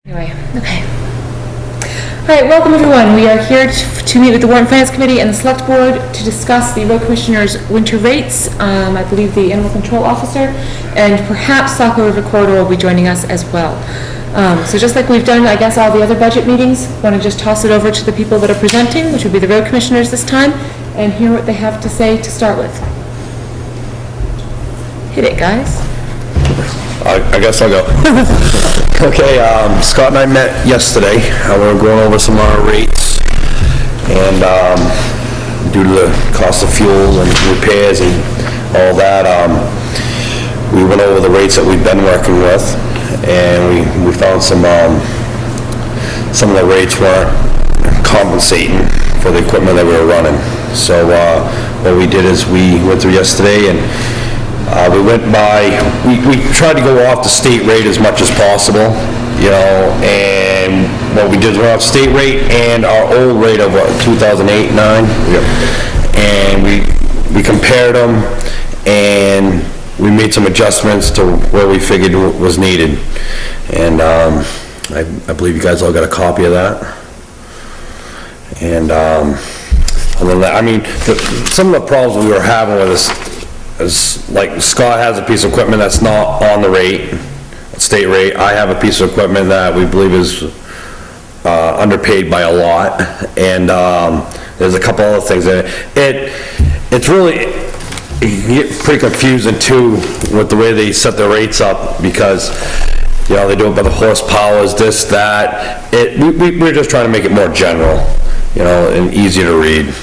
Anyway, okay. All right, welcome everyone. We are here to meet with the Warrant Finance Committee and the Select Board to discuss the Road Commissioner's winter rates. I believe the Animal Control Officer and perhaps Saco River Corridor will be joining us as well. So just like we've done, I guess, all the other budget meetings, I want to just toss it over to the people that are presenting, which would be the Road Commissioners this time, and hear what they have to say to start with. Hit it, guys. I guess I'll go. Okay, Scott and I met yesterday. We were going over some of our rates, and due to the cost of fuel and repairs and all that, we went over the rates that we've been working with, and we found some of the rates weren't compensating for the equipment that we were running. So what we did is we went through yesterday and we went by, we tried to go off the state rate as much as possible, you know, and what we did is we went off state rate and our old rate of what, 2008, 9? Yep. And we compared them and we made some adjustments to where we figured was needed. And I believe you guys all got a copy of that. And other than that, I mean, some of the problems we were having with this is like Scott has a piece of equipment that's not on the rate, state rate. I have a piece of equipment that we believe is underpaid by a lot, and there's a couple other things in it. It's really pretty confusing too with the way they set their rates up, because you know they do it by the horsepowers, this, that. We're just trying to make it more general, you know, and easier to read.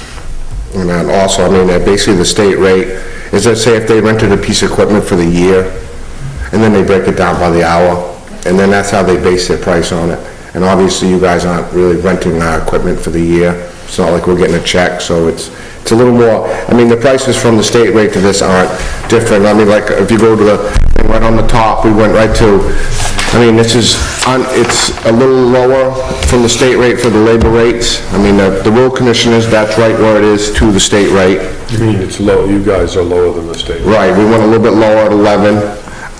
And then also, I mean, basically the state rate is, let's say if they rented a piece of equipment for the year, and then they break it down by the hour, and then that's how they base their price on it. And obviously you guys aren't really renting our equipment for the year. It's not like we're getting a check, so it's a little more, I mean, the prices from the state rate to this aren't different. I mean, like, if you go to the thing right on the top, we went right to, I mean, this is, it's a little lower from the state rate for the labor rates. I mean, the road commissioners, that's right where it is to the state rate. You mean it's low, you guys are lower than the state rate? Right, we went a little bit lower at 11,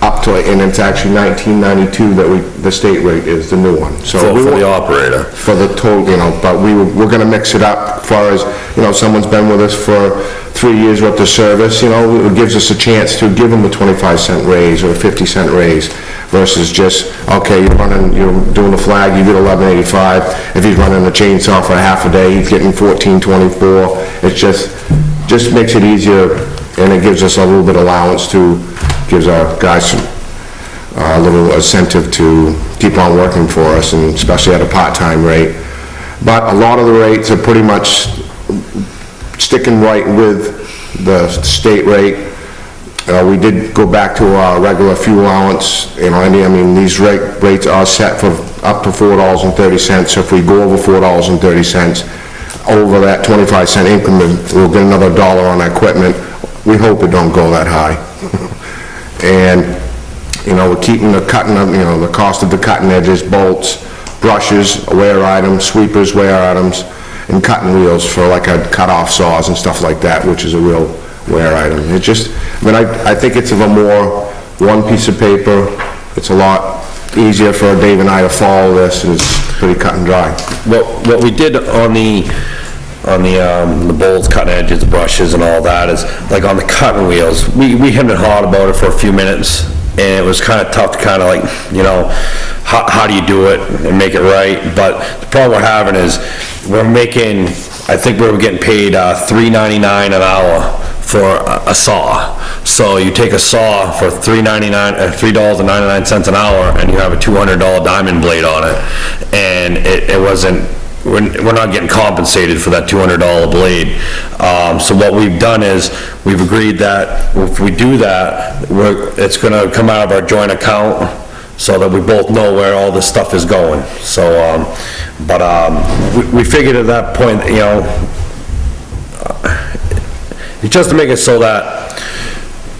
up to, and it's actually 1992 that the state rate is the new one. So for the operator. For the total, you know, but we're gonna mix it up as far as, you know, someone's been with us for 3 years worth of service, you know, it gives us a chance to give them a 25-cent raise or a 50-cent raise versus just, okay, you're doing the flag, you get $11.85. If he's running a chainsaw for half a day, he's getting $14.24. It just makes it easier, and it gives us a little bit of allowance to, gives our guys a little incentive to keep on working for us, and especially at a part-time rate. But a lot of the rates are pretty much sticking right with the state rate. We did go back to our regular fuel allowance, you know, I mean, these rates are set for up to $4.30, so if we go over $4.30, over that 25-cent increment, we'll get another dollar on equipment. We hope it don't go that high. And, you know, we're keeping the cutting of, you know, the cost of the cutting edges, bolts, brushes, wear items, sweepers, wear items, and cutting wheels for like a cut-off saws and stuff like that, which is a real wear item. It just, I mean, I think it's of a more one piece of paper. It's a lot easier for Dave and I to follow this, and it's pretty cut and dry. What we did on the bolts, cutting edges, the brushes and all that is, like on the cutting wheels, we hemmed and hawed about it for a few minutes, and it was kind of tough to kind of like, you know, how do you do it and make it right? But the problem we're having is we're making, I think we were getting paid $3.99 an hour for a saw. So you take a saw for $3.99 an hour, and you have a $200 diamond blade on it, and it wasn't, we're not getting compensated for that $200 blade. So what we've done is we've agreed that if we do that, it's going to come out of our joint account so that we both know where all this stuff is going. So, we figured at that point, you know, just to make it so that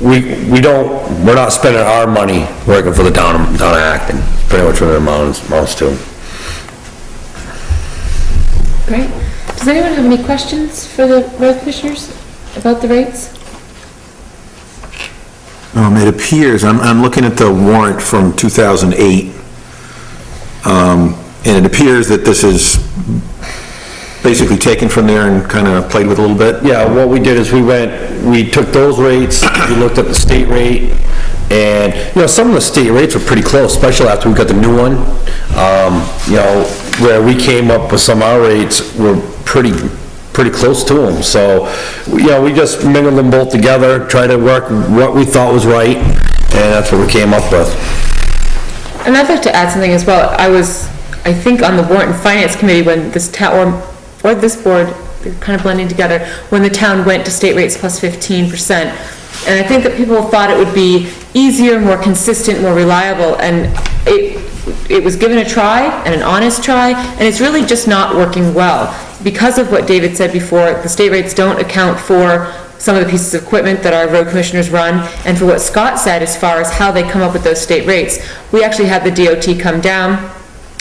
we're not spending our money working for the town of Acton. Pretty much what it amounts to. Great. Does anyone have any questions for the road commissioners about the rates? It appears, I'm looking at the warrant from 2008. And it appears that this is basically taken from there and kind of played with a little bit. Yeah, what we did is we took those rates, we looked at the state rate, and, some of the state rates were pretty close, especially after we got the new one. Where we came up with some of our rates were pretty close to them. So, we just mingled them both together, tried to work what we thought was right, and that's what we came up with. And I'd like to add something as well. I think on the Warrant and Finance Committee when this town, or this board, they're kind of blending together, when the town went to state rates plus 15%. And I think that people thought it would be easier, more consistent, more reliable, and it was given a try, and an honest try, and it's really just not working well. Because of what David said before, the state rates don't account for some of the pieces of equipment that our road commissioners run, and for what Scott said as far as how they come up with those state rates. We actually had the DOT come down,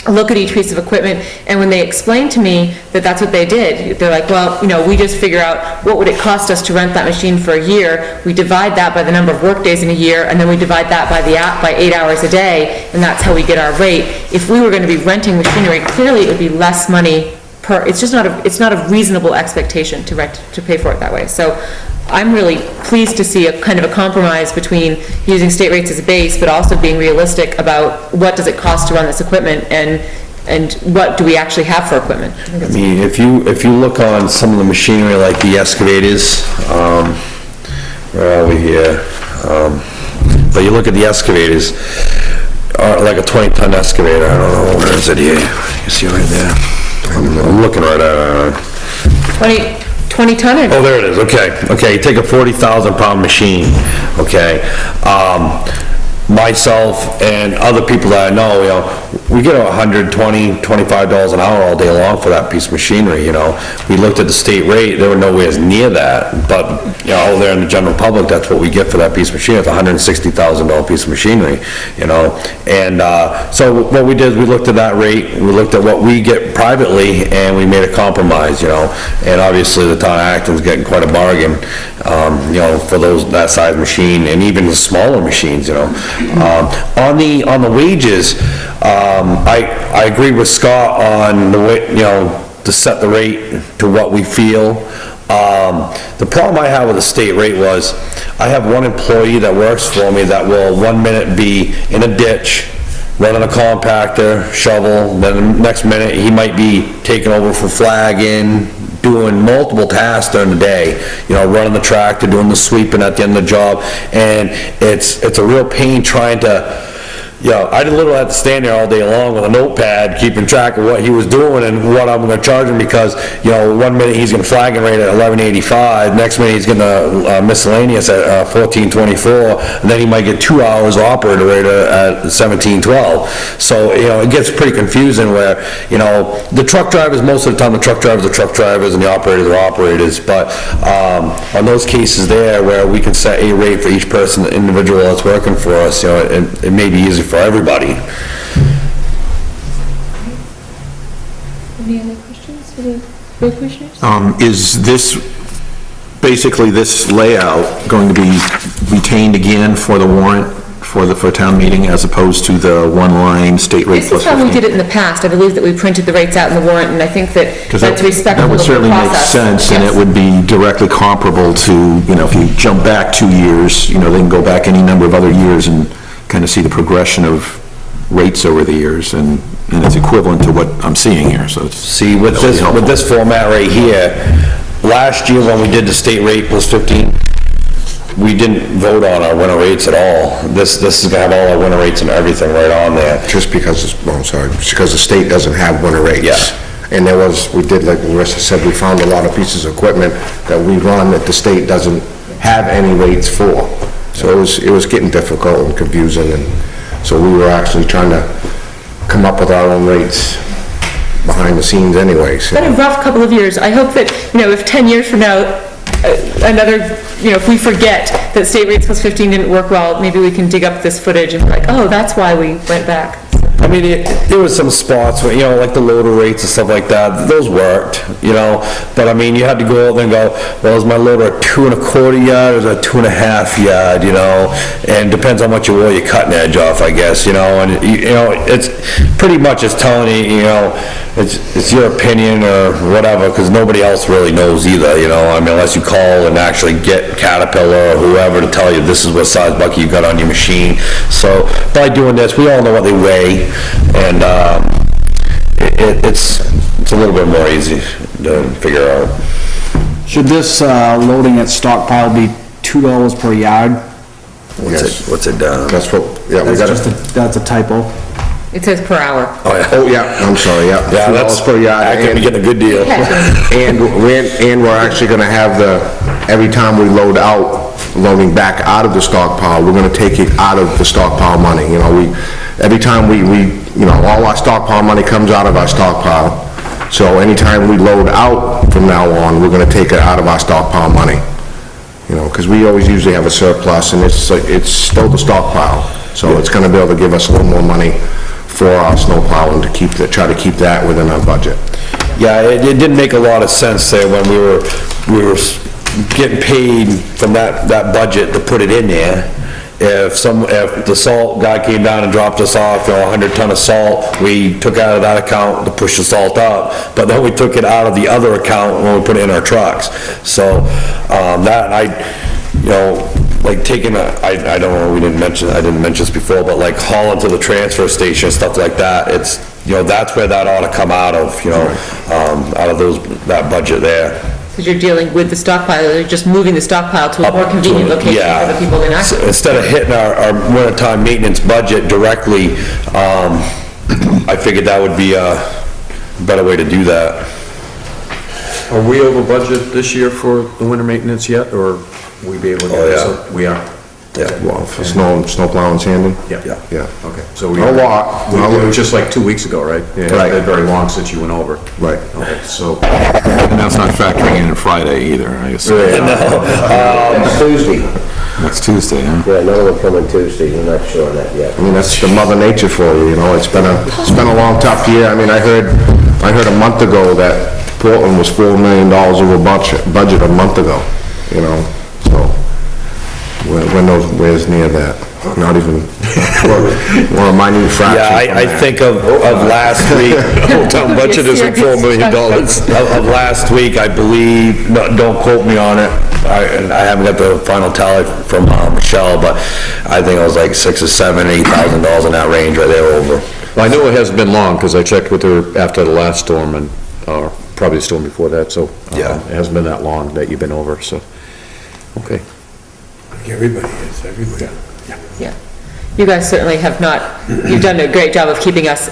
look at each piece of equipment, and when they explained to me that that's what they did, they're like, well, we just figure out what would it cost us to rent that machine for a year, we divide that by the number of work days in a year, and then we divide that by 8 hours a day, and that's how we get our rate. If we were going to be renting machinery, clearly it would be less money per, it's not a reasonable expectation to pay for it that way. So I'm really pleased to see a kind of a compromise between using state rates as a base, but also being realistic about what does it cost to run this equipment, and what do we actually have for equipment. I mean, if you look on some of the machinery like the excavators, where are we here? But you look at the excavators, like a 20-ton excavator, I don't know, where is it here? You see right there? I'm looking right at it. 20 ton? Oh, there it is, okay, you take a 40,000 pound machine, okay, myself and other people that I know, we get $120, $25 an hour all day long for that piece of machinery, We looked at the state rate, they were nowhere near that, but, out there in the general public, that's what we get for that piece of machinery. It's a $160,000 piece of machinery, And, so what we did is we looked at that rate, we looked at what we get privately, and we made a compromise, And obviously, the town of Acton's getting quite a bargain, for that size machine, and even the smaller machines, On the wages, I agree with Scott on the way, to set the rate to what we feel. The problem I have with the state rate was, I have one employee that works for me that will 1 minute be in a ditch, running a compactor, shovel, then the next minute he might be taking over for flagging, doing multiple tasks during the day, running the tractor, doing the sweeping at the end of the job, and it's a real pain trying to, I literally had to stand there all day long with a notepad, keeping track of what he was doing and what I'm gonna charge him, because, 1 minute he's gonna flag rate at $11.85, next minute he's gonna miscellaneous at $14.24, and then he might get 2 hours operator rate at $17.12. So, it gets pretty confusing where, the truck drivers, most of the time the truck drivers are truck drivers and the operators are operators, but, on those cases there where we can set a rate for each person, the individual that's working for us, it may be easy for everybody. Any other questions for the road commissioners? Is this, basically this layout going to be retained again for the warrant for town meeting, as opposed to the one-line state rate plus 15? This is how we did it in the past. I believe that we printed the rates out in the warrant, and I think that that's respectful of the process. That would certainly make sense, and it would be directly comparable to, if you jump back 2 years, they can go back any number of other years and kind of see the progression of rates over the years, and it's equivalent to what I'm seeing here, so it's... See, with this format right here, last year when we did the state rate plus 15, we didn't vote on our winter rates at all. This is gonna have all our winter rates and everything right on there. Just because, just because the state doesn't have winter rates. Yeah. And we did, like Marissa said, we found a lot of pieces of equipment that we run that the state doesn't have any rates for. So it was getting difficult and confusing, and so we were actually trying to come up with our own rates behind the scenes anyway. It's been a rough couple of years. I hope that, if 10 years from now, if we forget that state rates plus 15 didn't work well, maybe we can dig up this footage and be like, oh, that's why we went back. I mean, there was some spots where, like the loader rates and stuff like that, those worked, but I mean, you had to go out there and go, well, is my loader a 2 1/4 yard or is it a 2 1/2 yard, and depends how much oil you're cutting edge off, I guess, and, it's pretty much it's telling you, it's your opinion or whatever, because nobody else really knows either, I mean, unless you call and actually get Caterpillar or whoever to tell you this is what size bucket you got on your machine. So by doing this, we all know what they weigh, and it's a little bit more easy to figure out. Should this loading at stockpile be $2 per yard? What's it down? That's what, yeah, we That's gotta, that's a typo. It says per hour. oh, yeah, I'm sorry, yeah. Yeah, that's, $2 per yard. I could be getting a good deal. And we're actually gonna have every time we load out, loading back out of the stockpile, we're gonna take it out of the stockpile money, every time all our stockpile money comes out of our stockpile. So anytime we load out from now on, we're gonna take it out of our stockpile money. Because we always usually have a surplus, and it's still the stockpile. So it's gonna be able to give us a little more money for our snow plowing to try to keep that within our budget. Yeah, it didn't make a lot of sense there when we were getting paid from that budget to put it in there. If the salt guy came down and dropped us off, 100 ton of salt, we took out of that account to push the salt up, but then we took it out of the other account when we put it in our trucks. So, like taking I don't know, I didn't mention this before, but like hauling to the transfer station, stuff like that, it's, that's where that ought to come out of, out of that budget there. Because you're dealing with the stockpile, you're just moving the stockpile to a more convenient location for the people in So access. instead of hitting our wintertime maintenance budget directly, I figured that would be a better way to do that. Are we over budget this year for the winter maintenance yet, or we be able to get this up? We are? Yeah. Well, for snow plowing, sanding? Yeah. Yeah. Okay, so we... A lot. It was just like 2 weeks ago, right? Yeah, it hasn't been very long since you went over. Right. Okay, so... And that's not factoring in Friday either, I guess. Tuesday. That's Tuesday, huh? Yeah, another one coming Tuesday, I'm not sure on that yet. I mean, that's the mother nature for you, it's been a long, tough year. I mean, I heard a month ago that Portland was $4 million over budget a month ago, so we're nowhere near that. Not even, one of my new fractions. Yeah, I think of last week, town budget is like $4 million. Of last week, I believe, no, don't quote me on it, I haven't got the final tally from Michelle, but I think it was like $6,000 or $7,000, $8,000 in that range right there over. Well, I know it hasn't been long, because I checked with her after the last storm, and probably the storm before that, so... Yeah. It hasn't been that long that you've been over, so... Okay. Everybody is, everybody. Yeah. You guys certainly have you've done a great job of keeping us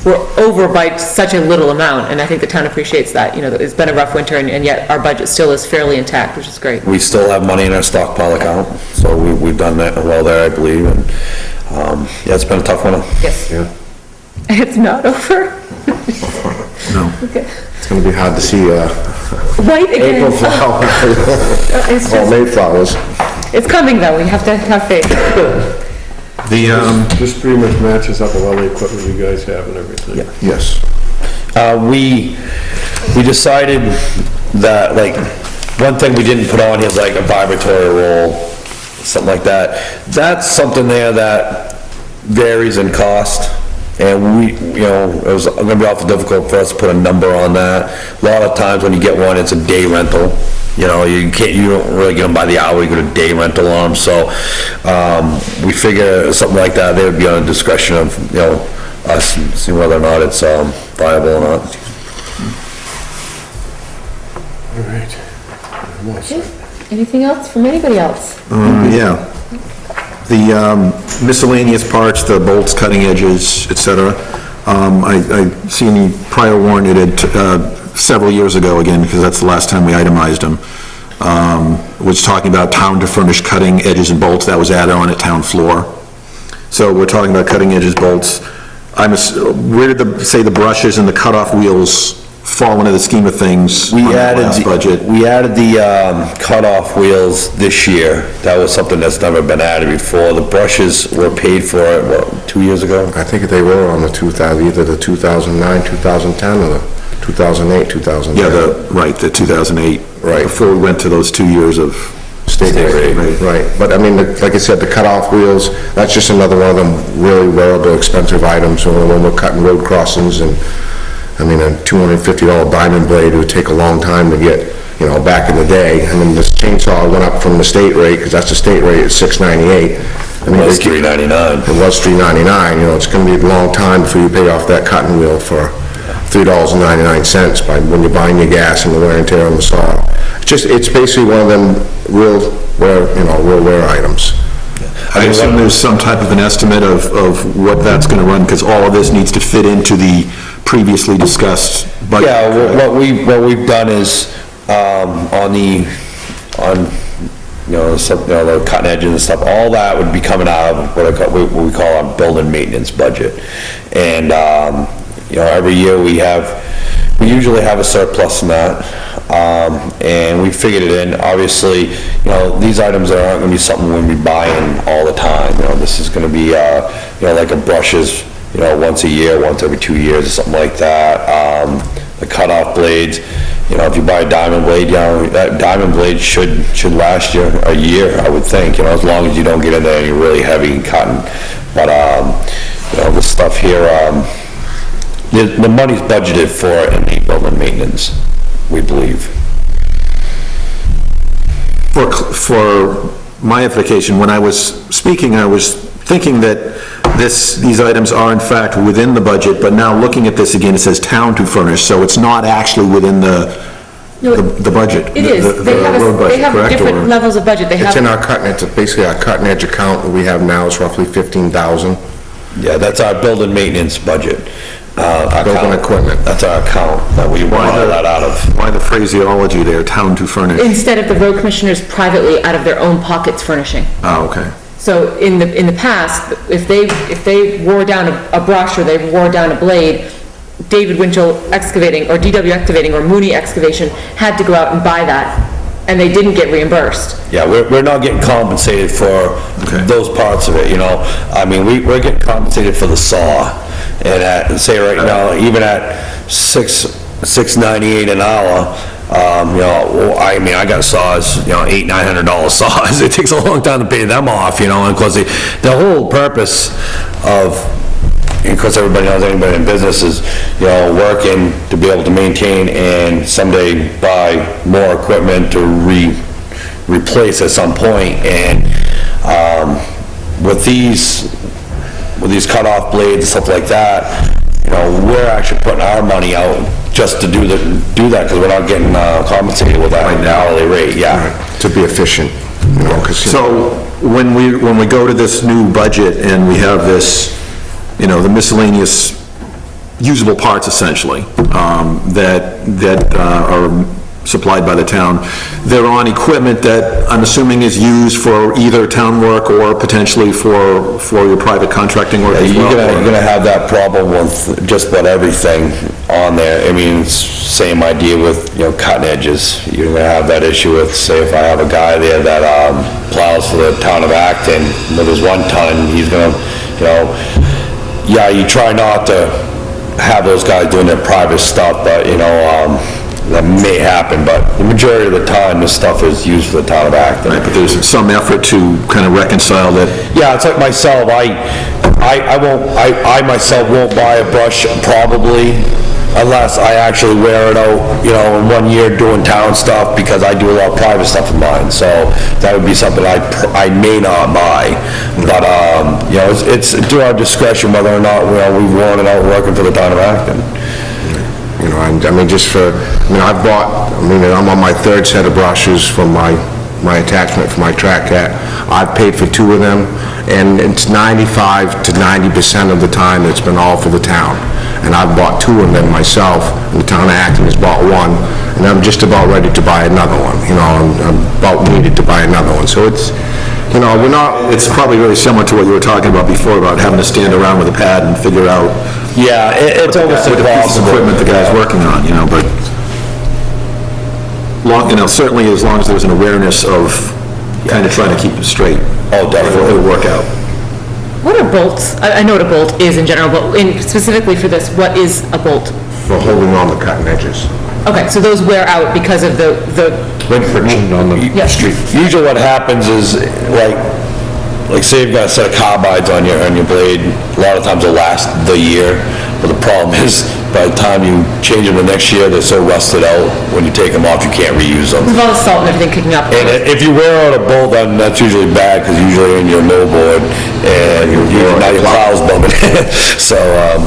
we're over by such a little amount, and I think the town appreciates that. It's been a rough winter, and yet our budget still is fairly intact, which is great. We still have money in our stockpile account, so we've done that well there, I believe, and, yeah, it's been a tough one. Yes. Yeah. It's not over? No. Okay. It's gonna be hard to see, White again. April flowers. It's Oh, just, Mayflowers. it's coming though, we have to have faith. This pretty much matches up with all the equipment you guys have and everything. Yes. We decided that, like, one thing we didn't put on here is like a vibratory roll, something like that. That's something there that varies in cost, and it was gonna be awful difficult for us to put a number on that. A lot of times when you get one, it's a day rental. You don't really get them by the hour, you get a day rental on them, so, we figure something like that, they would be on the discretion of, us, see whether or not it's, viable or not. All right. I'm all set. Anything else from anybody else? Yeah. The miscellaneous parts, the bolts, cutting edges, et cetera, I see in the prior warrant it had, several years ago, again, because that's the last time we itemized them, was talking about town to furnish cutting edges and bolts. That was added on at town floor. So we're talking about cutting edges, bolts. Where did say the brushes and the cutoff wheels fall into the scheme of things on We the added, last budget? we added the cutoff wheels this year. That was something that's never been added before. The brushes were paid for, what, 2 years ago? I think they were on the 2000, either the 2009, 2010, or the 2008, 2009. Yeah, the 2008. Right. Before we went to those 2 years of State rate, right. But I mean, like I said, the cutoff wheels, that's just another one of them really wearable, expensive items when we're cutting road crossings. And I mean, a $250 diamond blade would take a long time to get, you know, back in the day. I mean, this chainsaw went up from the state rate, because that's the state rate, at $698. I mean, It was $399. It was $399, you know, it's gonna be a long time before you pay off that cutting wheel for $3.99 by when you're buying your gas and the wear and tear on the saw. It's basically one of them real wear items. I assume there's some type of an estimate of what that's gonna run, because all of this needs to fit into the previously discussed budget. Yeah, what we've done is, the cutting edges and stuff, all that would be coming out of what we call our building maintenance budget. And, every year we usually have a surplus in that, and we figured it in. Obviously, these items aren't gonna be something we're gonna be buying all the time. This is gonna be, like a brushes, once a year, once every 2 years, or something like that. The cutoff blades, if you buy a diamond blade, that diamond blade should last you a year, I would think, as long as you don't get into any really heavy cotton. But, this stuff here, the money's budgeted for it in the building maintenance, we believe. For my edification, when I was speaking, I was thinking that these items are in fact within the budget, but now looking at this again, it says town to furnish, so it's not actually within the budget. It is. the They road budget, have correct, different or- levels of budget. They It's have, in our cutting edge, basically our cutting edge account that we have now is roughly 15,000. Yeah, that's our building maintenance budget. Building equipment. That's our account that we want that out of. Why the phraseology there, town to furnish? instead of the road commissioners privately out of their own pockets furnishing. Oh, okay. So in the past, if they wore down a brush or they wore down a blade, David Winchell Excavating or DW Excavating or Mooney Excavation had to go out and buy that, and they didn't get reimbursed. Yeah, we're not getting compensated for those parts of it, I mean, we're getting compensated for the saw. And say right now, even at $6.98 an hour, I mean, I got saws, $800-900 saws. It takes a long time to pay them off, and of course, the whole purpose of course, everybody knows, anybody in business is, working to be able to maintain and someday buy more equipment to replace at some point. And, with these cutoff blades and stuff like that, we're actually putting our money out just to do that, because we're not getting compensated with that hourly rate, To be efficient, 'cause, So, when we go to this new budget and we have this, the miscellaneous usable parts essentially, that are supplied by the town, they're on equipment that I'm assuming is used for either town work or potentially for your private contracting work as well? You're gonna have that problem with just about everything on there. I mean, it's same idea with, cutting edges. You're gonna have that issue with, say, if I have a guy there that, plows for the town of Acton with his 1 ton, he's gonna, you try not to have those guys doing their private stuff, but, that may happen, but the majority of the time, this stuff is used for the town of Acton. Right, but there's some effort to kind of reconcile that. Yeah, it's like myself, I myself won't buy a brush probably unless I actually wear it out, in 1 year doing town stuff, because I do a lot of private stuff of mine, so that would be something I may not buy. But, it's to our discretion whether or not, we've worn it out working for the town of Acton. I mean, I'm on my 3rd set of brushes from my attachment for my track cat. I've paid for 2 of them, and it's 95 to 90% of the time it's been all for the town. And I've bought 2 of them myself, and the town of Acton has bought 1, and I'm just about ready to buy another one, I'm about needed to buy another one. So it's, You know, we're not, It's probably very similar to what you were talking about before, about having to stand around with a pad and figure out Yeah, it's almost what piece of impossible. equipment the guy's working on, you know, but certainly as long as there's an awareness of kind of trying to keep it straight. Oh, definitely. It'll work out. What are bolts? I know what a bolt is in general, but specifically for this, what is a bolt? for holding on the cutting edges. Okay, so those wear out because of the Friction on the Yeah. street. Usually what happens is, like say you've got a set of carbides on your blade, a lot of times they'll last the year, but the problem is, by the time you change them the next year, they're so rusted out, when you take them off, you can't reuse them. with all the salt and everything kicking up. And if you wear out a bolt, then that's usually bad, because usually you're in your no board, and now your plow's bumping. So,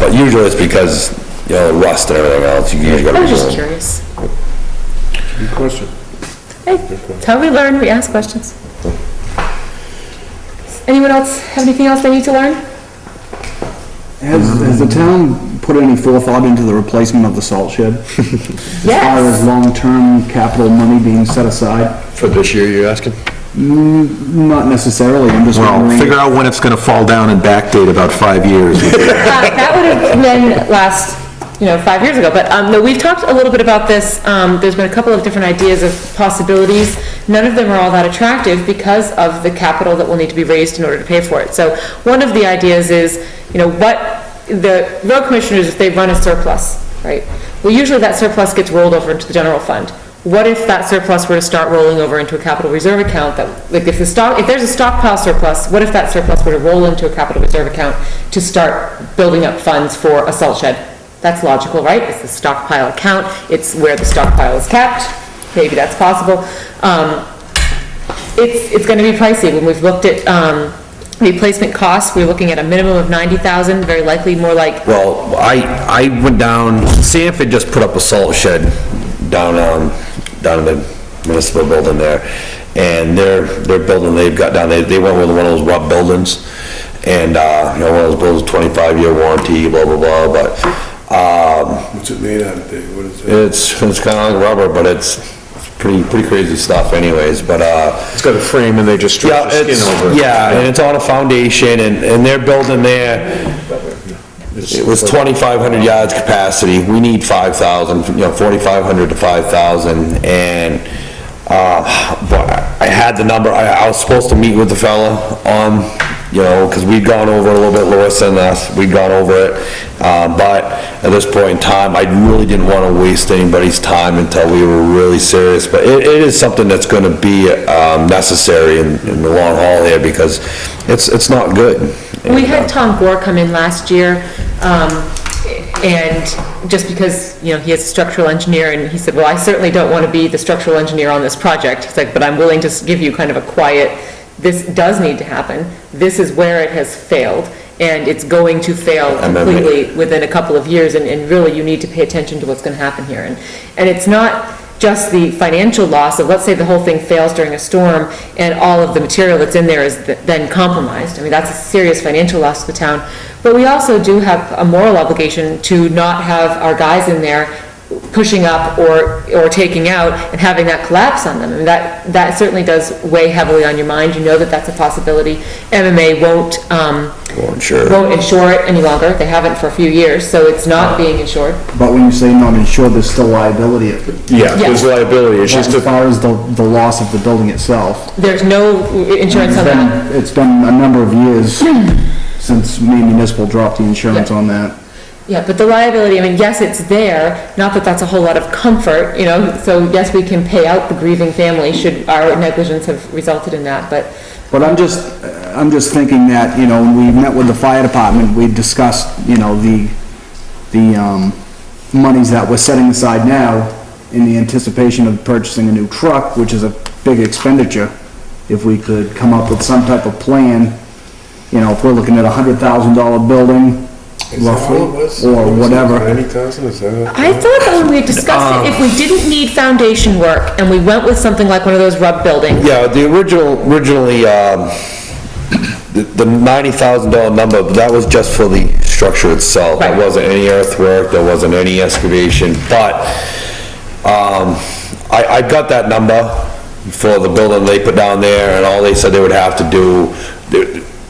but usually it's because, rust and everything else, you usually gotta I was just remove them. curious. Good question. Hey, that's how we learn, we ask questions. Anyone else have anything else they need to learn? Has the town put any forethought into the replacement of the salt shed? As far as Yes. long-term capital money being set aside? For this year, you're asking? Not necessarily, I'm just Well, wondering. figure out when it's gonna fall down and backdate about 5 years. That would have been last, 5 years ago, but, no, we've talked a little bit about this, there's been a couple of different ideas of possibilities. None of them are all that attractive because of the capital that will need to be raised in order to pay for it. So one of the ideas is, what the road commissioners, if they run a surplus, right? Well, usually that surplus gets rolled over into the general fund. What if that surplus were to start rolling over into a capital reserve account that, like if there's a stockpile surplus, what if that surplus were to roll into a capital reserve account to start building up funds for a salt shed? That's logical, right? It's the stockpile account, it's where the stockpile is kept, maybe that's possible. It's gonna be pricey. When we've looked at, replacement costs, we're looking at a minimum of 90,000, very likely more like, Well, I went down, Sanford just put up a salt shed down in the municipal building there, and their building they've got down, they went with one of those rub buildings, and, one of those buildings, 25-year warranty, blah, blah, blah, but, What's it made out of, Dave? What is it? it's kinda like rubber, but it's pretty crazy stuff anyways, but, It's got a frame and they just stretch the skin over it. yeah, and it's on a foundation, and their building there, it was 2,500 yards capacity, we need 5,000, 4,500 to 5,000, and, but I had the number, I was supposed to meet with the fella on, because we'd gone over a little bit, Lois and us, we'd gone over it, but at this point in time, I really didn't want to waste anybody's time until we were really serious, but it is something that's going to be, necessary in the long haul here, because it's not good. we had Tom Gore come in last year, and just because, he is a structural engineer, and he said, well, I certainly don't want to be the structural engineer on this project. He's like, but I'm willing to give you kind of a quiet, this does need to happen, this is where it has failed, and it's going to fail completely within a couple of years, and really you need to pay attention to what's going to happen here. And it's not just the financial loss of, let's say the whole thing fails during a storm, and all of the material that's in there is then compromised. I mean, that's a serious financial loss to the town. But we also do have a moral obligation to not have our guys in there pushing up or taking out and having that collapse on them. I mean, that certainly does weigh heavily on your mind. You know that that's a possibility. MMA won't insure it any longer. They haven't for a few years, so it's not being insured. But when you say not insured, there's still liability. Yeah, there's liability, it's just As far as the loss of the building itself. There's no insurance on that. It's been a number of years since Maine Municipal dropped the insurance on that. Yeah, but the liability, I mean, yes, it's there, not that that's a whole lot of comfort, so yes, we can pay out the grieving family should our negligence have resulted in that, but But I'm just thinking that, when we met with the fire department, we discussed, the monies that we're setting aside now in the anticipation of purchasing a new truck, which is a big expenditure. If we could come up with some type of plan, if we're looking at $100,000 building, roughly, or whatever. 90,000, is that it? I thought that when we discussed it, if we didn't need foundation work and we went with something like one of those rub buildings, Yeah, the originally, the $90,000 number, that was just for the structure itself. There Right. wasn't any earthwork, there wasn't any excavation, but, I got that number, for the building they put down there, and all they said they would have to do,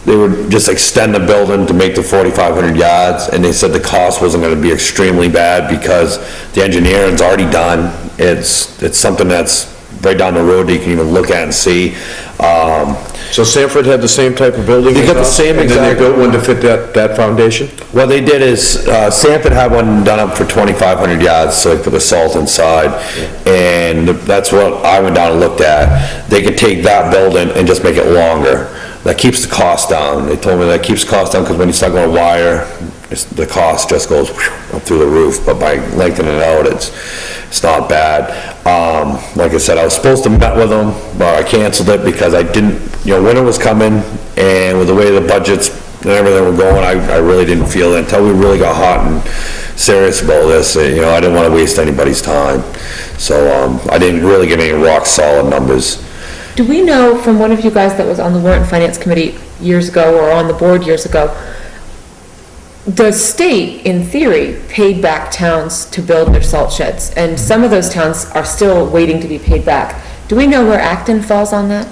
they would just extend the building to make the 4,500 yards, and they said the cost wasn't gonna be extremely bad because the engineering's already done. It's something that's right down the road that you can even look at and see. So Sanford had the same type of building? They got the same And then they exact- built one to fit that foundation? What they did is, Sanford had one done up for 2,500 yards, so they put the salt inside, and that's what I went down and looked at. They could take that building and just make it longer. That keeps the cost down. They told me that keeps the cost down, because when you start going wire, the cost just goes up through the roof, but by lengthening it out, it's not bad. Like I said, I was supposed to meet with them, but I canceled it because I didn't, winter was coming, and with the way the budgets and everything were going, I really didn't feel it until we really got hot and serious about this. I didn't want to waste anybody's time. So, I didn't really get any rock solid numbers. Do we know from one of you guys that was on the Warrant and Finance Committee years ago, or on the board years ago, the state, in theory, paid back towns to build their salt sheds, and some of those towns are still waiting to be paid back. Do we know where Acton falls on that?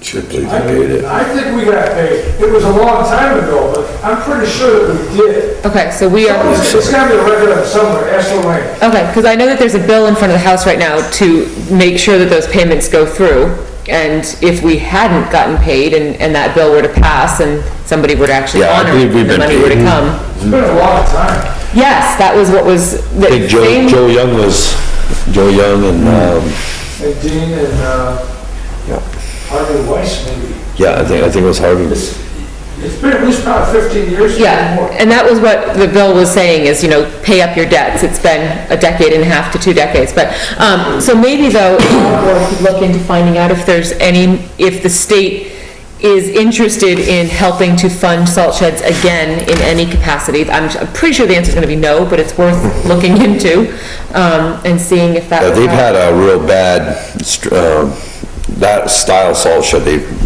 Should please paid it. I think we got paid. It was a long time ago, but I'm pretty sure that we did. Okay, so we are, It's gotta be a record of somewhere, Lane. okay, because I know that there's a bill in front of the house right now to make sure that those payments go through, and if we hadn't gotten paid and that bill were to pass and somebody were to actually Yeah, I honor believe it, we've and the been money were to paid. come. It's been a long time. Yes, that was what was, I think the same, Joe Young and, And Dean and, Harvey Weiss, maybe. yeah, I think it was Harvey. It's been at least about 15 years. maybe yeah, more. and that was what the bill was saying is, pay up your debts. It's been a decade and a half to 2 decades, but, so maybe though, the board could look into finding out if there's if the state is interested in helping to fund salt sheds again in any capacity. I'm pretty sure the answer's gonna be no, but it's worth looking into, and seeing if that Yeah, would they've help. had a real bad, that style salt shed,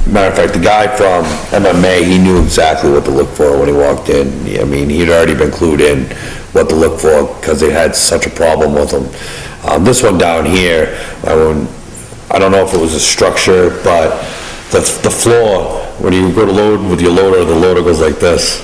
matter of fact, the guy from MMA, he knew exactly what to look for when he walked in. I mean, he'd already been clued in what to look for, because they had such a problem with them. This one down here, I don't know if it was a structure, but the floor, when you go to load with your loader, the loader goes like this,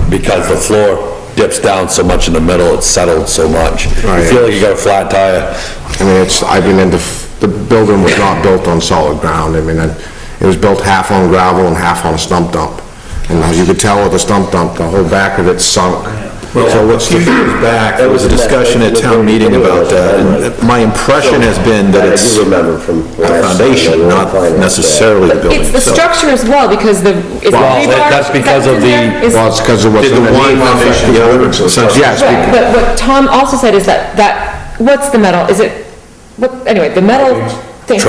because the floor dips down so much in the middle, it's settled so much. You feel like you got a flat tire. I mean, I've been into, the building was not built on solid ground. I mean, it was built half on gravel and half on a stump dump. And as you could tell with the stump dump, the whole back of it sunk. So a few years back, there was a discussion at town meeting about that, and my impression has been that it's I do remember from the last time, foundation, we were not finding out that. necessarily the building. It's the So- structure as well, because is it Well, rebar? that's because of Well, it's because of what's Did the one underneath. foundation the other, essentially? Yes, Right, but what Tom also said is what's the metal, is it, anyway, the metal thing,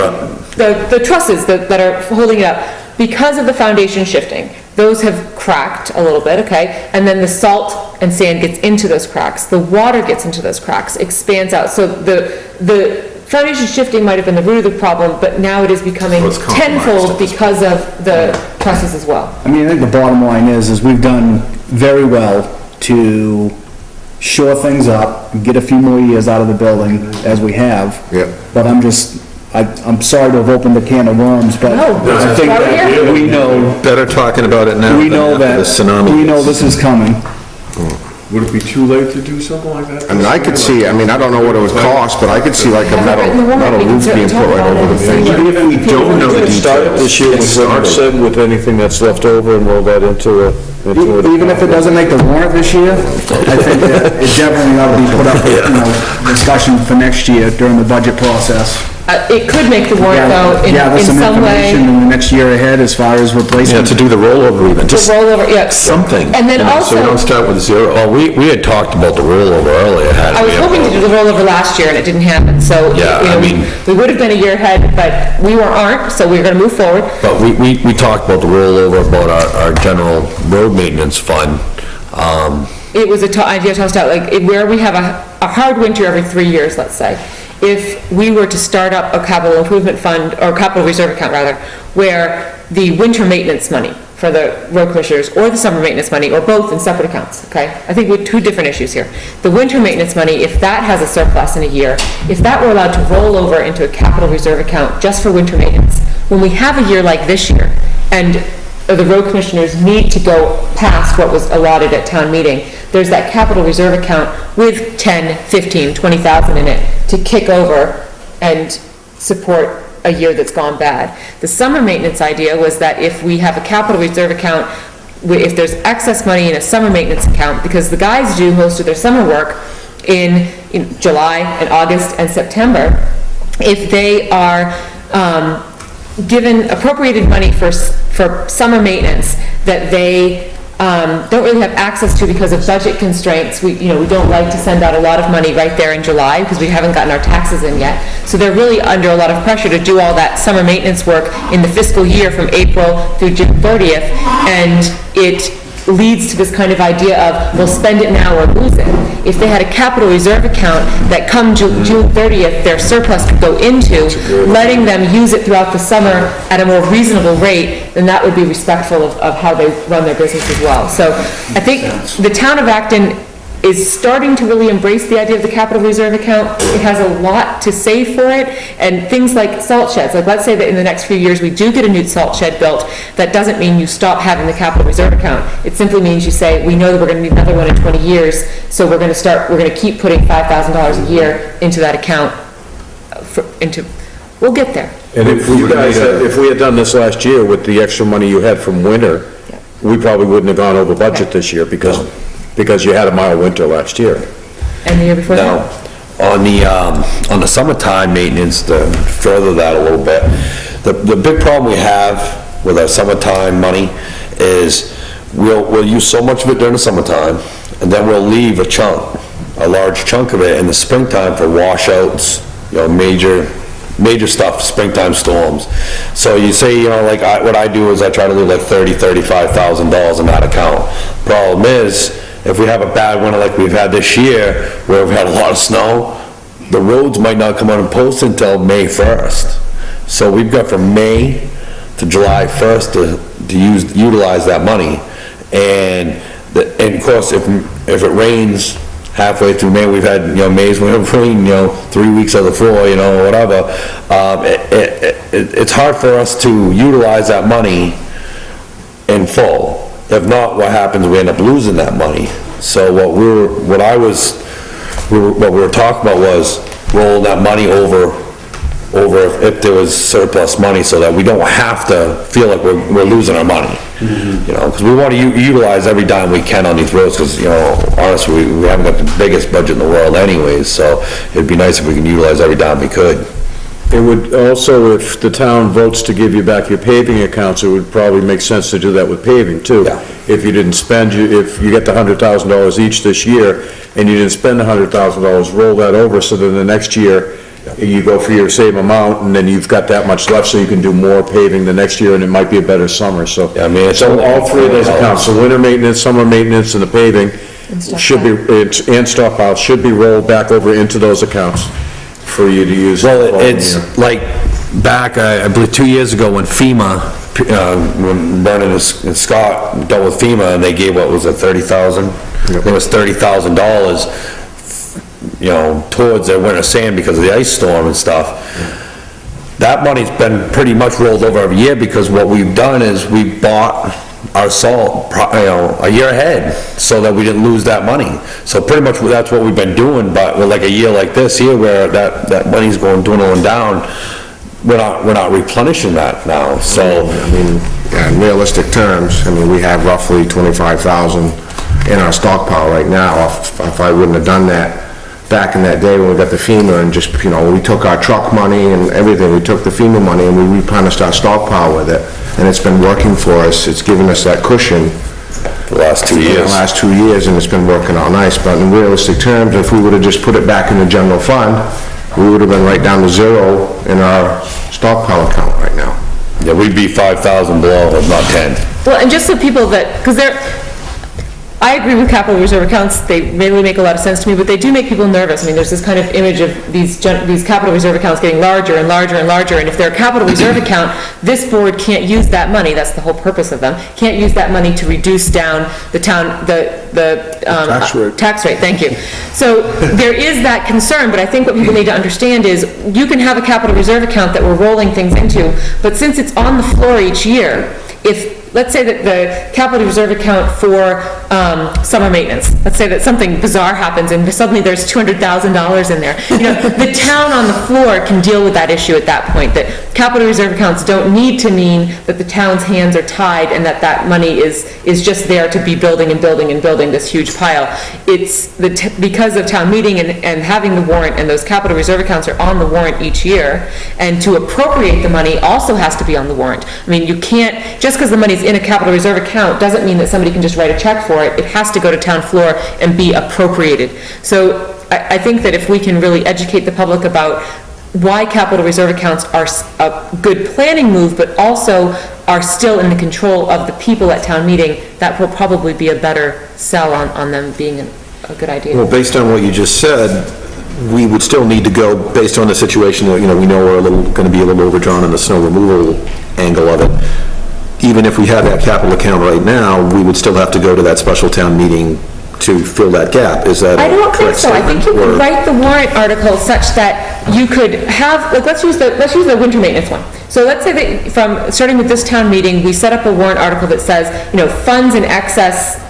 the trusses that are holding it up, because of the foundation shifting, those have cracked a little bit, okay? And then the salt and sand gets into those cracks, the water gets into those cracks, expands out, so the foundation shifting might have been the root of the problem, but now it is becoming So it's compromised tenfold at this because of the trusses as well. I mean, I think the bottom line is we've done very well to shore things up, get a few more years out of the building as we have. Yep. But I'm sorry to have opened a can of worms, but No, I think sorry, that yeah. we know, Better talking about it now we than know after that, the tsunami. we know this is coming. Would it be too late to do something like that? I mean, I could see, I mean, I don't know what it would cost, but I could see like a metal roof being put right over the thing. Even if we don't know the Start details. this year with it's what Mark started. said, with anything that's left over, and roll that into a... Even if it doesn't make the warrant this year, I think that it definitely ought to be put up, discussion for next year during the budget process. It could make the warrant though, in Gather some some information way, in the next year ahead as far as Yeah, replacement. to do the rollover even, the just rollover, yeah. something. And then So we don't also, start with zero. Well, we had talked about the rollover earlier, hadn't I we? was hoping to do the rollover last year and it didn't happen, so, Yeah, I mean- we would have been a year ahead, but we aren't, so we're gonna move forward. But we talked about the rollover, about our general road maintenance fund. It was idea tossed out, like, where we have a hard winter every 3 years, let's say. If we were to start up a capital improvement fund, or capital reserve account rather, where the winter maintenance money for the road commissioners or the summer maintenance money, or both in separate accounts, okay? I think we have two different issues here. The winter maintenance money, if that has a surplus in a year, if that were allowed to roll over into a capital reserve account just for winter maintenance, when we have a year like this year, and the road commissioners need to go past what was allotted at town meeting, there's that capital reserve account with 10, 15, 20,000 in it to kick over and support a year that's gone bad. The summer maintenance idea was that if we have a capital reserve account, if there's excess money in a summer maintenance account, because the guys do most of their summer work in July and August and September, if they are given appropriated money for summer maintenance that they don't really have access to because of budget constraints. We don't like to send out a lot of money right there in July because we haven't gotten our taxes in yet. So they're really under a lot of pressure to do all that summer maintenance work in the fiscal year from April through June 30th. And it leads to this kind of idea of, we'll spend it now or lose it. If they had a capital reserve account that come June 30th, their surplus could go into, letting them use it throughout the summer at a more reasonable rate, then that would be respectful of how they run their business as well. So I think the town of Acton is starting to really embrace the idea of the capital reserve account. It has a lot to say for it, and things like salt sheds. Like, let's say that in the next few years we do get a new salt shed built. That doesn't mean you stop having the capital reserve account. It simply means you say, we know that we're going to need another one in 20 years, so we're going to keep putting $5,000 a year into that account. We'll get there. And if we had done this last year with the extra money you had from winter, we probably wouldn't have gone over budget this year because you had a mild winter last year. And the year before Now, that? on the summertime maintenance, to further that a little bit, the big problem we have with our summertime money is we'll use so much of it during the summertime, and then we'll leave a large chunk of it in the springtime for washouts, major stuff, springtime storms. So you say, what I do is I try to leave like $35,000 in that account. Problem is, if we have a bad winter like we've had this year, where we've had a lot of snow, the roads might not come on and post until May 1st. So we've got from May to July 1st to utilize that money. And of course, if it rains halfway through May, we've had, May's winter rain, 3 weeks of the 4, whatever. It's hard for us to utilize that money in full. If not, what happens, we end up losing that money. So what we were talking about was rolling that money over if there was surplus money, so that we don't have to feel like we're losing our money. Because we want to utilize every dime we can on these roads, because, honestly, we haven't got the biggest budget in the world anyways, so it'd be nice if we can utilize every dime we could. It would also, if the town votes to give you back your paving accounts, it would probably make sense to do that with paving too. Yeah. If you didn't spend, if you get the $100,000 each this year, and you didn't spend the $100,000, roll that over, so then the next year, you go for your same amount, and then you've got that much left, so you can do more paving the next year, and it might be a better summer, so. Yeah, I mean, So all three of those accounts, so winter maintenance, summer maintenance, and the paving should be, and stockpile, should be rolled back over into those accounts for you to use. Well, it's like back, I believe 2 years ago when FEMA, when Vernon and Scott dealt with FEMA, and they gave, what was it, $30,000? I think it was $30,000, towards their winter sand because of the ice storm and stuff. That money's been pretty much rolled over every year, because what we've done is we bought our salt, a year ahead, so that we didn't lose that money. So pretty much that's what we've been doing, but with like a year like this here, where that money's dwindling down, we're not replenishing that now, so. In realistic terms, we have roughly 25,000 in our stockpile right now. If I wouldn't have done that back in that day when we got the FEMA, and just, we took our truck money and everything, we took the FEMA money and we replenished our stockpile with it, and it's been working for us. It's given us that cushion For the last 2 years. For the last 2 years, and it's been working out nice, but in realistic terms, if we would've just put it back in the general fund, we would've been right down to zero in our stockpile account right now. Yeah, we'd be 5,000 below, if not 10. Well, and just so people because I agree with capital reserve accounts, they really make a lot of sense to me, but they do make people nervous. I mean, there's this kind of image of these capital reserve accounts getting larger and larger and larger, and if they're a capital reserve account, this board can't use that money, that's the whole purpose of them, can't use that money to reduce down the tax rate, thank you. So there is that concern, but I think what people need to understand is, you can have a capital reserve account that we're rolling things into, but since it's on the floor each year, if, let's say that the capital reserve account for summer maintenance, let's say that something bizarre happens and suddenly there's $200,000 in there. You know, the town on the floor can deal with that issue at that point, that capital reserve accounts don't need to mean that the town's hands are tied and that that money is just there to be building and building and building this huge pile. It's because of town meeting and having the warrant, and those capital reserve accounts are on the warrant each year, and to appropriate the money also has to be on the warrant. I mean, you can't, just because the money's in a capital reserve account doesn't mean that somebody can just write a check for it. It has to go to town floor and be appropriated. So I think that if we can really educate the public about why capital reserve accounts are a good planning move, but also are still in the control of the people at town meeting, that will probably be a better sell on them being a good idea. Well, based on what you just said, we would still need to go, based on the situation that, you know, we know we're going to be a little overdrawn on the snow removal angle of it. Even if we had that capital account right now, we would still have to go to that special town meeting to fill that gap. Is that a correct statement? I don't think so. I think you could write the warrant article such that you could have, like, let's use the winter maintenance one. So let's say that starting with this town meeting, we set up a warrant article that says, you know, funds in excess,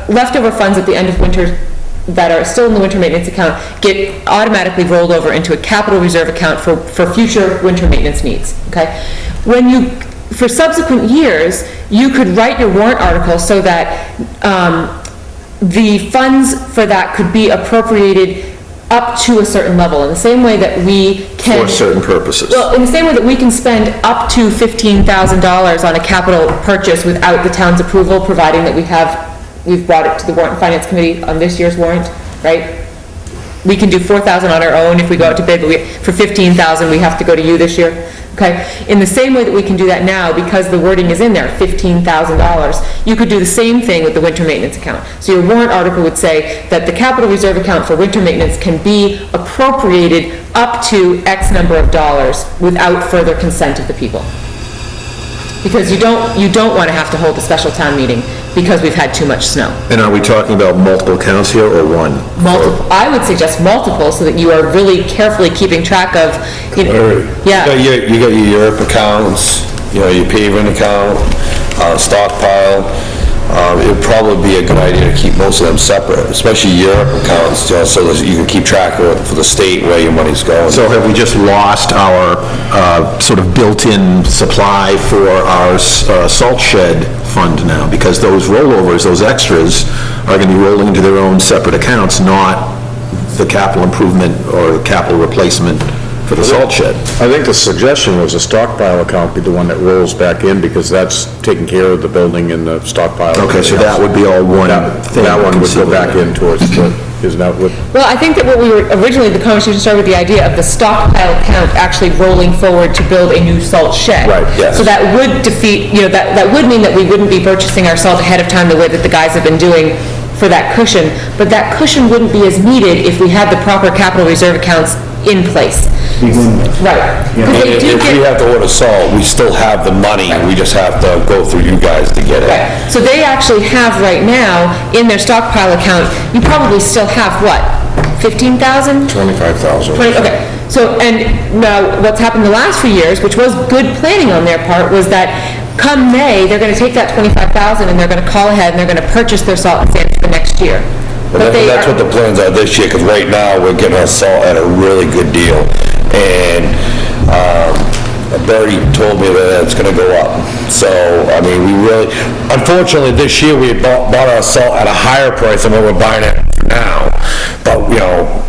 leftover funds at the end of winter that are still in the winter maintenance account get automatically rolled over into a capital reserve account for future winter maintenance needs, okay? For subsequent years, you could write your warrant article so that the funds for that could be appropriated up to a certain level, in the same way that we can... For certain purposes. Well, in the same way that we can spend up to $15,000 on a capital purchase without the town's approval, providing that we've brought it to the Warrant and Finance Committee on this year's warrant, right? We can do $4,000 on our own if we go out to bid, but for $15,000 we have to go to you this year. Okay, in the same way that we can do that now, because the wording is in there, $15,000, you could do the same thing with the winter maintenance account. So your warrant article would say that the capital reserve account for winter maintenance can be appropriated up to X number of dollars without further consent of the people. Because you don't want to have to hold a special town meeting because we've had too much snow. And are we talking about multiple accounts here, or one? Multiple. I would suggest multiple, so that you are really carefully keeping track of, you know, yeah. You got your Europe accounts, you know, your paving account, stockpile. It would probably be a good idea to keep most of them separate, especially Europe accounts, you know, so that you can keep track of it for the state where your money's going. So have we just lost our sort of built-in supply for our salt shed fund now? Because those rollovers, those extras, are going to be rolling into their own separate accounts, not the capital improvement or capital replacement for the salt shed. I think the suggestion was a stockpile account be the one that rolls back in, because that's taking care of the building and the stockpile. Okay, so that would be all one thing. That one would go back in towards the, isn't that what? Well, I think that what we were, originally the conversation started with the idea of the stockpile account actually rolling forward to build a new salt shed. Right, yes. So that would defeat, you know, that would mean that we wouldn't be purchasing our salt ahead of time the way that the guys have been doing for that cushion, but that cushion wouldn't be as needed if we had the proper capital reserve accounts in place. Right. Because they do If we get, have to order salt, we still have the money, we just have to go through you guys to get it. right. So they actually have right now, in their stockpile account, you probably still have what, 15,000? 25,000. Okay, so, and now, what's happened the last few years, which was good planning on their part, was that come May, they're gonna take that 25,000 and they're gonna call ahead and they're gonna purchase their salt and sand for the next year. But that's what the plans are this year, because right now, we're getting our salt at a really good deal. And, Bertie told me that it's gonna go up. So, I mean, we really, unfortunately, this year, we had bought our salt at a higher price than what we're buying it now. But, you know,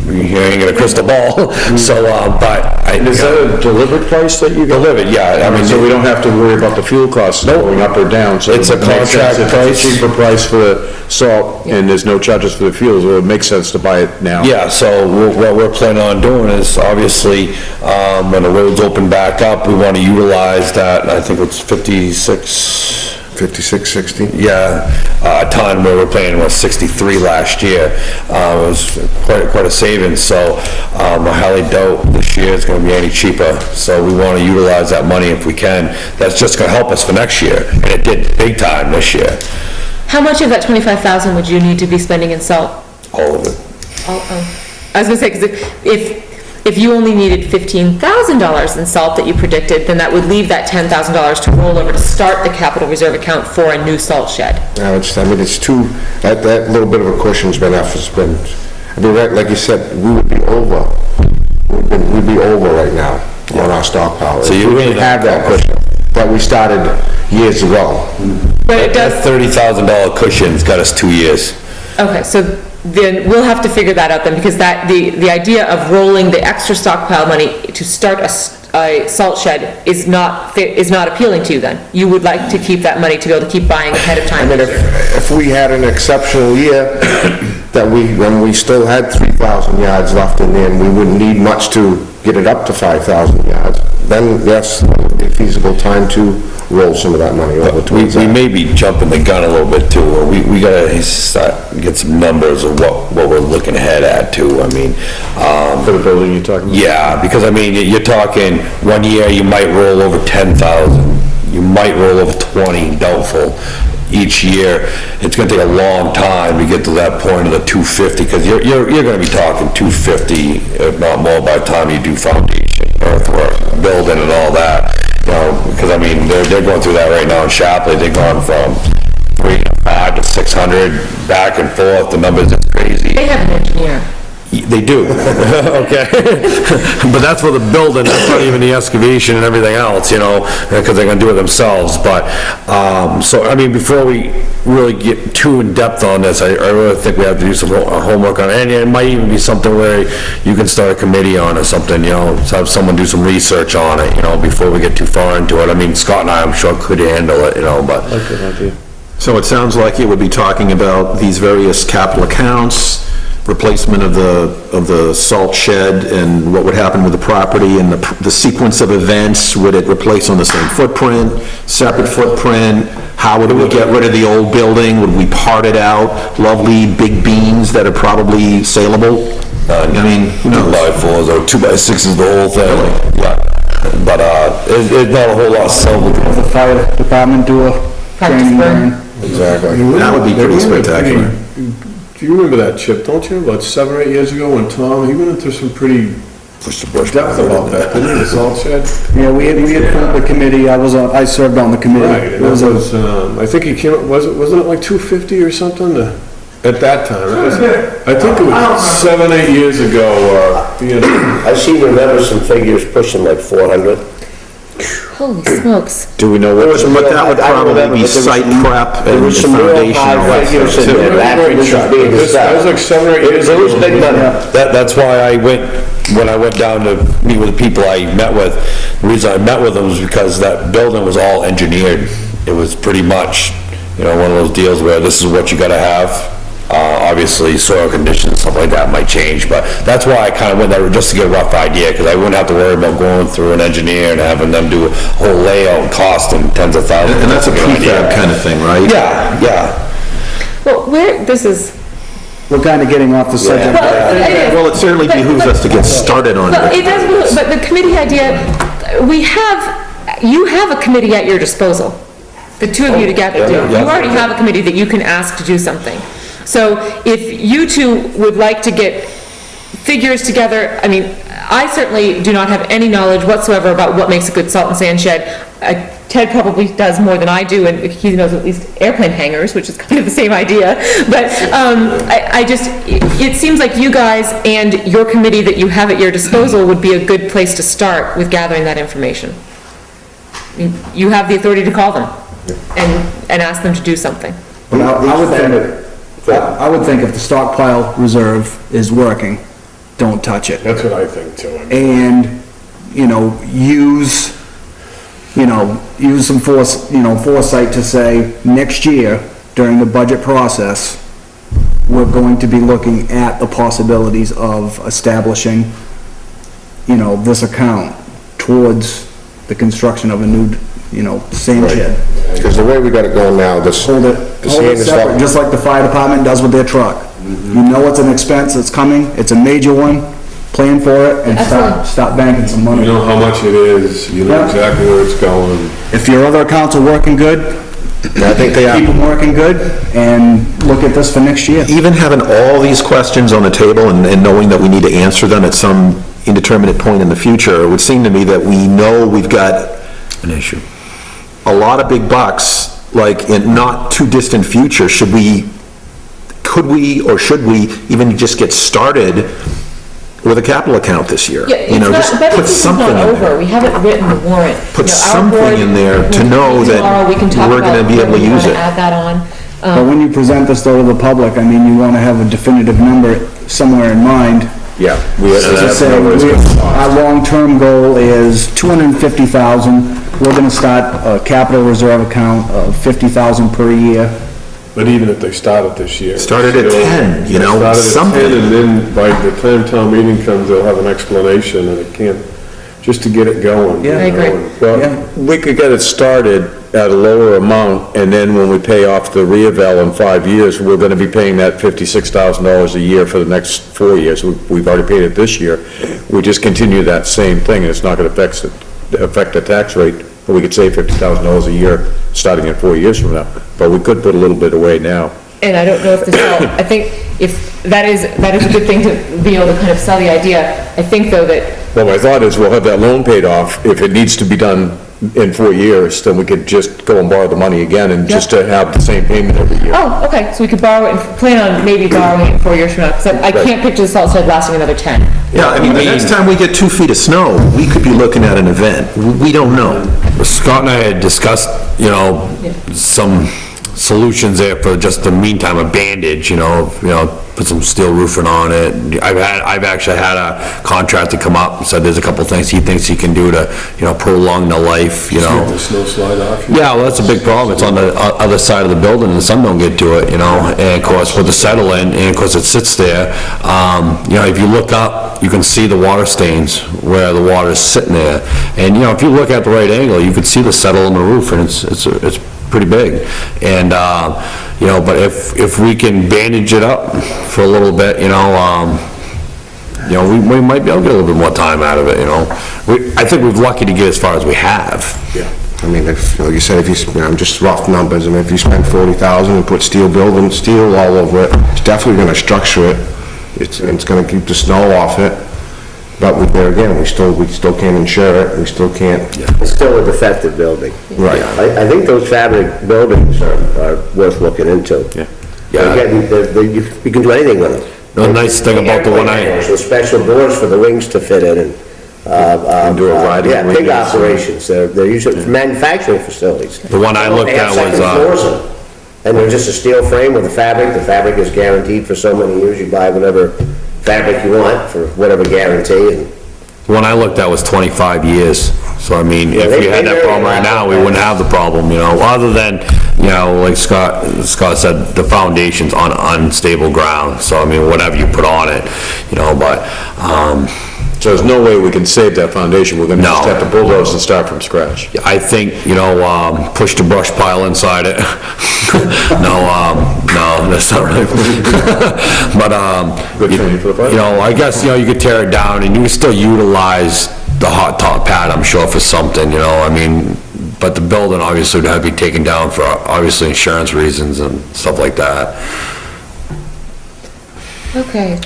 you ain't got a crystal ball, so, but... Is that a delivered price that you get? Delivered, yeah, I mean... So we don't have to worry about the fuel costs going up or down, so... It's a contract price. It's a cheaper price for the salt, and there's no charges for the fuel, so it makes sense to buy it now. Yeah, so what we're planning on doing is, obviously, when the roads open back up, we want to utilize that, I think it's 56 56, 60? Yeah, a ton, where we're paying, 63 last year. It was quite a savings, so, I highly doubt this year is gonna be any cheaper, so we wanna utilize that money if we can. That's just gonna help us for next year, and it did big time this year, How much of that 25,000 would you need to be spending in salt? all of it. I was gonna say, because if you only needed $15,000 in salt that you predicted, then that would leave that $10,000 to roll over to start the capital reserve account for a new salt shed. No, it's too, that little bit of a cushion's been, right, like you said, we would be over. We'd be over right now on our stockpile. So you If we really didn't have that cushion that we started years ago. But it That does, $30,000 cushion's got us 2 years. okay, so then we'll have to figure that out then, because that, the idea of rolling the extra stockpile money to start a salt shed is not appealing to you then? You would like to keep that money to be able to keep buying ahead of I time? mean, if we had an exceptional year, when we still had 3,000 yards left in there, and we wouldn't need much to get it up to 5,000 yards, then yes, it would be a feasible time to roll some of that money over We towards that. may be jumping the gun a little bit too. We gotta start, get some numbers of what we're looking ahead at too. I mean, For the building you're talking about? yeah, because I mean, you're talking, one year you might roll over 10,000, you might roll over 20, doubtful. Each year, it's gonna take a long time to get to that point of the 250, because you're gonna be talking 250, if not more, by the time you do foundation, earthwork, building and all that. You know, because I mean, they're going through that right now in Shapley. They've gone from 305 to 600, back and forth. The numbers are crazy. They have an engineer. They do, okay? But that's for the building, that's not even the excavation and everything else, you know, because they're gonna do it themselves, but, so, I mean, before we really get too in-depth on this, I really think we have to do some homework on it, and it might even be something where you can start a committee on or something, you know, have someone do some research on it, you know, before we get too far into it. I mean, Scott and I, I'm sure, could handle it, you know, but... So it sounds like it would be talking about these various capital accounts, replacement of the salt shed, and what would happen with the property, and the sequence of events. Would it replace on the same footprint, separate footprint? How would we get rid of the old building? Would we part it out? Lovely big beams that are probably saleable? I mean, who knows? 2x4s or 2x6s, the whole thing. Yeah. But, it's not a whole lot sellable. The fire department do a training ground. Exactly. That would be pretty spectacular. Do you remember that, Chip, don't you? About 7 or 8 years ago when Tom, he went into some pretty Push the brush. depth about that, didn't he, the salt shed? Yeah, we had formed the committee, I served on the committee. Right, and It was it a- was, I think he came up, wasn't it like 250 or something at that time? I think it was 7, 8 years ago, you know. I seem to remember some figures pushing like 400. Holy smokes. Do we know what? But that would I don't remember, probably be but there was site some- prep There and was some real foundation. high and all that figures stuff, in too. there, after this was being That was like discussed. 7 or 8 years ago. It was big money. That's why I went, when I went down to meet with the people I met with, the reason I met with them was because that building was all engineered. It was pretty much, you know, one of those deals where this is what you gotta have. Obviously, soil conditions, stuff like that might change, but that's why I kinda went there, just to get a rough idea, because I wouldn't have to worry about going through an engineer and having them do a whole layout and costing tens of thousands. And that's a to get an idea. prefab kind of thing, right? Yeah, yeah. Well, this is, We're kind of getting off the subject. well, it is. Well, it certainly behooves us to get started on Well, it. it does, but the committee idea, you have a committee at your disposal. The two of you together do. yeah. You already have a committee that you can ask to do something. So if you two would like to get figures together, I mean, I certainly do not have any knowledge whatsoever about what makes a good salt and sand shed. Ted probably does more than I do, and he knows at least airplane hangars, which is kind of the same idea. But it seems like you guys and your committee that you have at your disposal would be a good place to start with gathering that information. I mean, you have the authority to call them and ask them to do something. But I would think if the stockpile reserve is working, don't touch it. That's what I think too. I mean, And, use some foresight to say, next year, during the budget process, we're going to be looking at the possibilities of establishing, this account towards the construction of a new same shed. Because the way we got it going now, this. Hold it separate, just like the fire department does with their truck. You know it's an expense that's coming, it's a major one, plan for it, and stop banking some money. You know how much it is, you know Yeah. exactly where it's going. If your other accounts are working good, I think they keep are. them working good, and look at this for next year. Even having all these questions on the table and knowing that we need to answer them at some indeterminate point in the future, it would seem to me that we know we've got An issue. a lot of big bucks, like in not too distant future. Could we or should we even just get started with a capital account this year? Yeah, You know, it's just not, but put it's something not in there. over, we haven't written the warrant. Put You know, our something board in there to will know meet that tomorrow, we can talk we're gonna about be able to whether we use wanna it. add that on. But when you present this though to the public, I mean, you wanna have a definitive number somewhere in mind. Yeah. We have to Just have say, numbers. our long-term goal is 250,000, we're gonna start a capital reserve account of 50,000 per year. But even if they started this year. Started at still- 10, you know, Started at something. 10, and then by the time town meeting comes, they'll have an explanation, and it can't, just to get it going. Yeah. you I agree. know, and- Well, we could get it started at a lower amount, and then when we pay off the reeval in 5 years, we're gonna be paying that $56,000 a year for the next 4 years. We've already paid it this year. We just continue that same thing, and it's not gonna affect the tax rate, but we could save $50,000 a year starting in 4 years from now. But we could put a little bit away now. And I don't know if this, I think if, that is a good thing to be able to kind of sell the idea. I think though that, Well, my thought is we'll have that loan paid off. If it needs to be done in 4 years, then we could just go and borrow the money again and just to have the same payment every year. oh, okay, so we could borrow it, and plan on maybe borrowing it 4 years from now, because I can't picture the salt shed lasting another 10. Yeah, I mean, the next time we get 2 feet of snow, we could be looking at an event. We don't know. Scott and I had discussed, some solutions there for just the meantime, a bandage, put some steel roofing on it. I've actually had a contractor come up and said there's a couple things he thinks he can do to, prolong the life, The snow slide off. Yeah, well, that's a big problem. It's on the other side of the building, and the sun don't get to it, and of course, with the settling, and of course, it sits there. If you look up, you can see the water stains where the water is sitting there. And, if you look at the right angle, you can see the settle in the roof, and it's pretty big. And, but if we can bandage it up for a little bit, we might be able to get a little bit more time out of it, I think we're lucky to get as far as we have. Yeah. I mean, if, like you said, if you, just rough numbers, I mean, if you spend 40,000 and put steel all over it, it's definitely gonna structure it. It's gonna keep the snow off it. But there again, we still can't insure it, we still can't. It's still a defective building. Right. I think those fabric buildings are worth looking into. Yeah. Again, you can do anything with them. The nice thing about the one There's special doors for the wings to fit in, and, do a riding yeah, big ring. operations, they're usually manufacturing facilities. The one I looked They have at was, second floors in them. And they're just a steel frame with a fabric, the fabric is guaranteed for so many years, you buy whatever fabric you want for whatever guarantee, and the one I looked at was 25 years. So, I mean, if they- we had they that vary problem a right lot. now, we wouldn't have the problem, other than, like Scott said, the foundation's on unstable ground. So, I mean, whatever you put on it, but, So there's no way we can save that foundation. We're gonna just No. have to bulldoze and start from scratch. I think, push the brush pile inside it. No, that's not right. But, Good training for the fire. I guess, you could tear it down and you would still utilize the hot top pad, I'm sure, for something, but the building obviously would have to be taken down for, obviously, insurance reasons and stuff like that. Okay,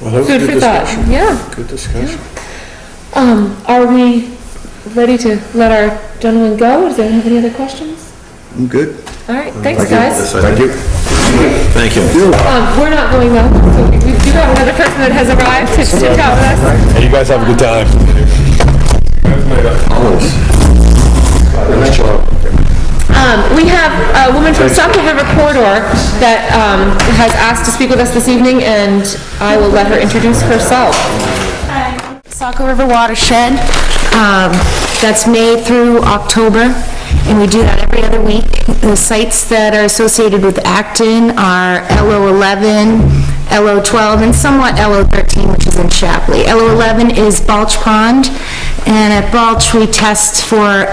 Well, that was food good for thought, discussion. yeah. Good discussion. Are we ready to let our gentleman go? Does anyone have any other questions? I'm good. All right, thanks, guys. Thank you. Thank you. We're not going though, so we do have another person that has arrived to chat with us. Hey, you guys have a good time. We have a woman from Saco River Corridor that has asked to speak with us this evening, and I will let her introduce herself. Saco River Watershed, that's May through October, and we do that every other week. The sites that are associated with Acton are LO11, LO12, and somewhat LO13, which is in Shapley. LO11 is Balch Pond, And at Balch, we test for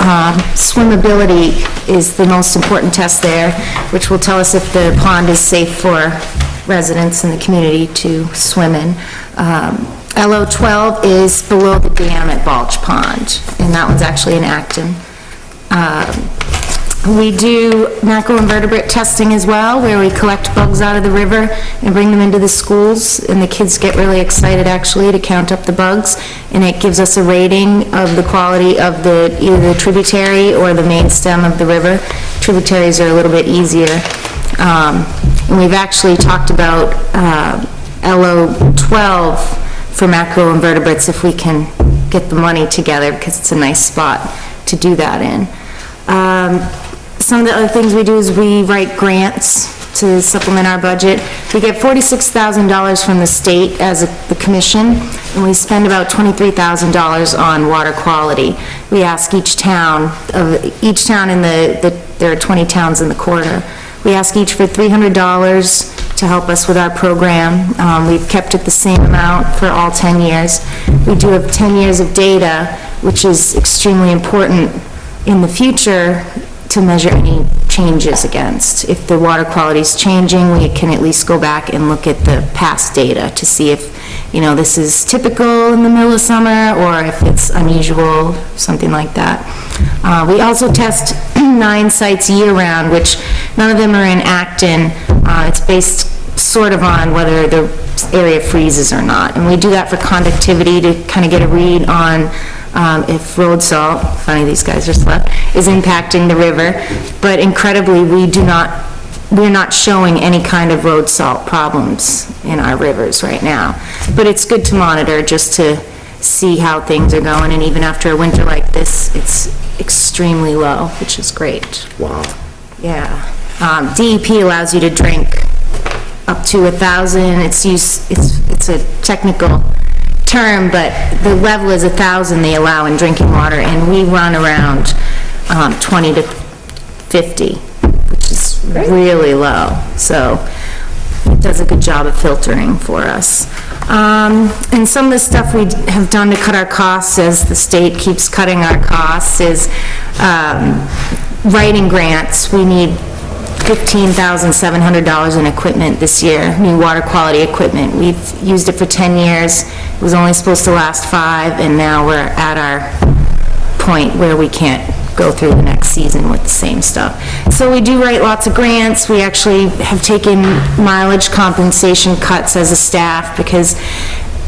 swimmability is the most important test there, which will tell us if the pond is safe for residents in the community to swim in. LO12 is below the dam at Balch Pond, and that one's actually in Acton. We do macroinvertebrate testing as well, where we collect bugs out of the river and bring them into the schools, and the kids get really excited actually to count up the bugs, and it gives us a rating of the quality of either the tributary or the main stem of the river. Tributaries are a little bit easier. And we've actually talked about LO12 for macroinvertebrates if we can get the money together, because it's a nice spot to do that in. Some of the other things we do is we write grants to supplement our budget. We get $46,000 from the state as the commission, and we spend about $23,000 on water quality. We ask each town in there are 20 towns in the quarter. We ask each for $300 to help us with our program. We've kept it the same amount for all 10 years. We do have 10 years of data, which is extremely important in the future to measure any changes against. If the water quality is changing, we can at least go back and look at the past data to see if, this is typical in the middle of summer or if it's unusual, something like that. We also test 9 sites year-round, which none of them are in Acton. It's based sort of on whether the area freezes or not. And we do that for conductivity to kind of get a read on if road salt, funny these guys are slept, is impacting the river. But incredibly, we're not showing any kind of road salt problems in our rivers right now. But it's good to monitor just to see how things are going, and even after a winter like this, it's extremely low, which is great. Wow. Yeah. DEP allows you to drink up to 1,000. It's a technical term, but the level is 1,000 they allow in drinking water, and we run around 20 to 50, which is really low. So it does a good job of filtering for us. And some of the stuff we have done to cut our costs, as the state keeps cutting our costs, is writing grants. We need $15,700 in equipment this year, new water quality equipment. We've used it for 10 years. It was only supposed to last 5, and now we're at our point where we can't go through the next season with the same stuff. So we do write lots of grants. We actually have taken mileage compensation cuts as a staff, because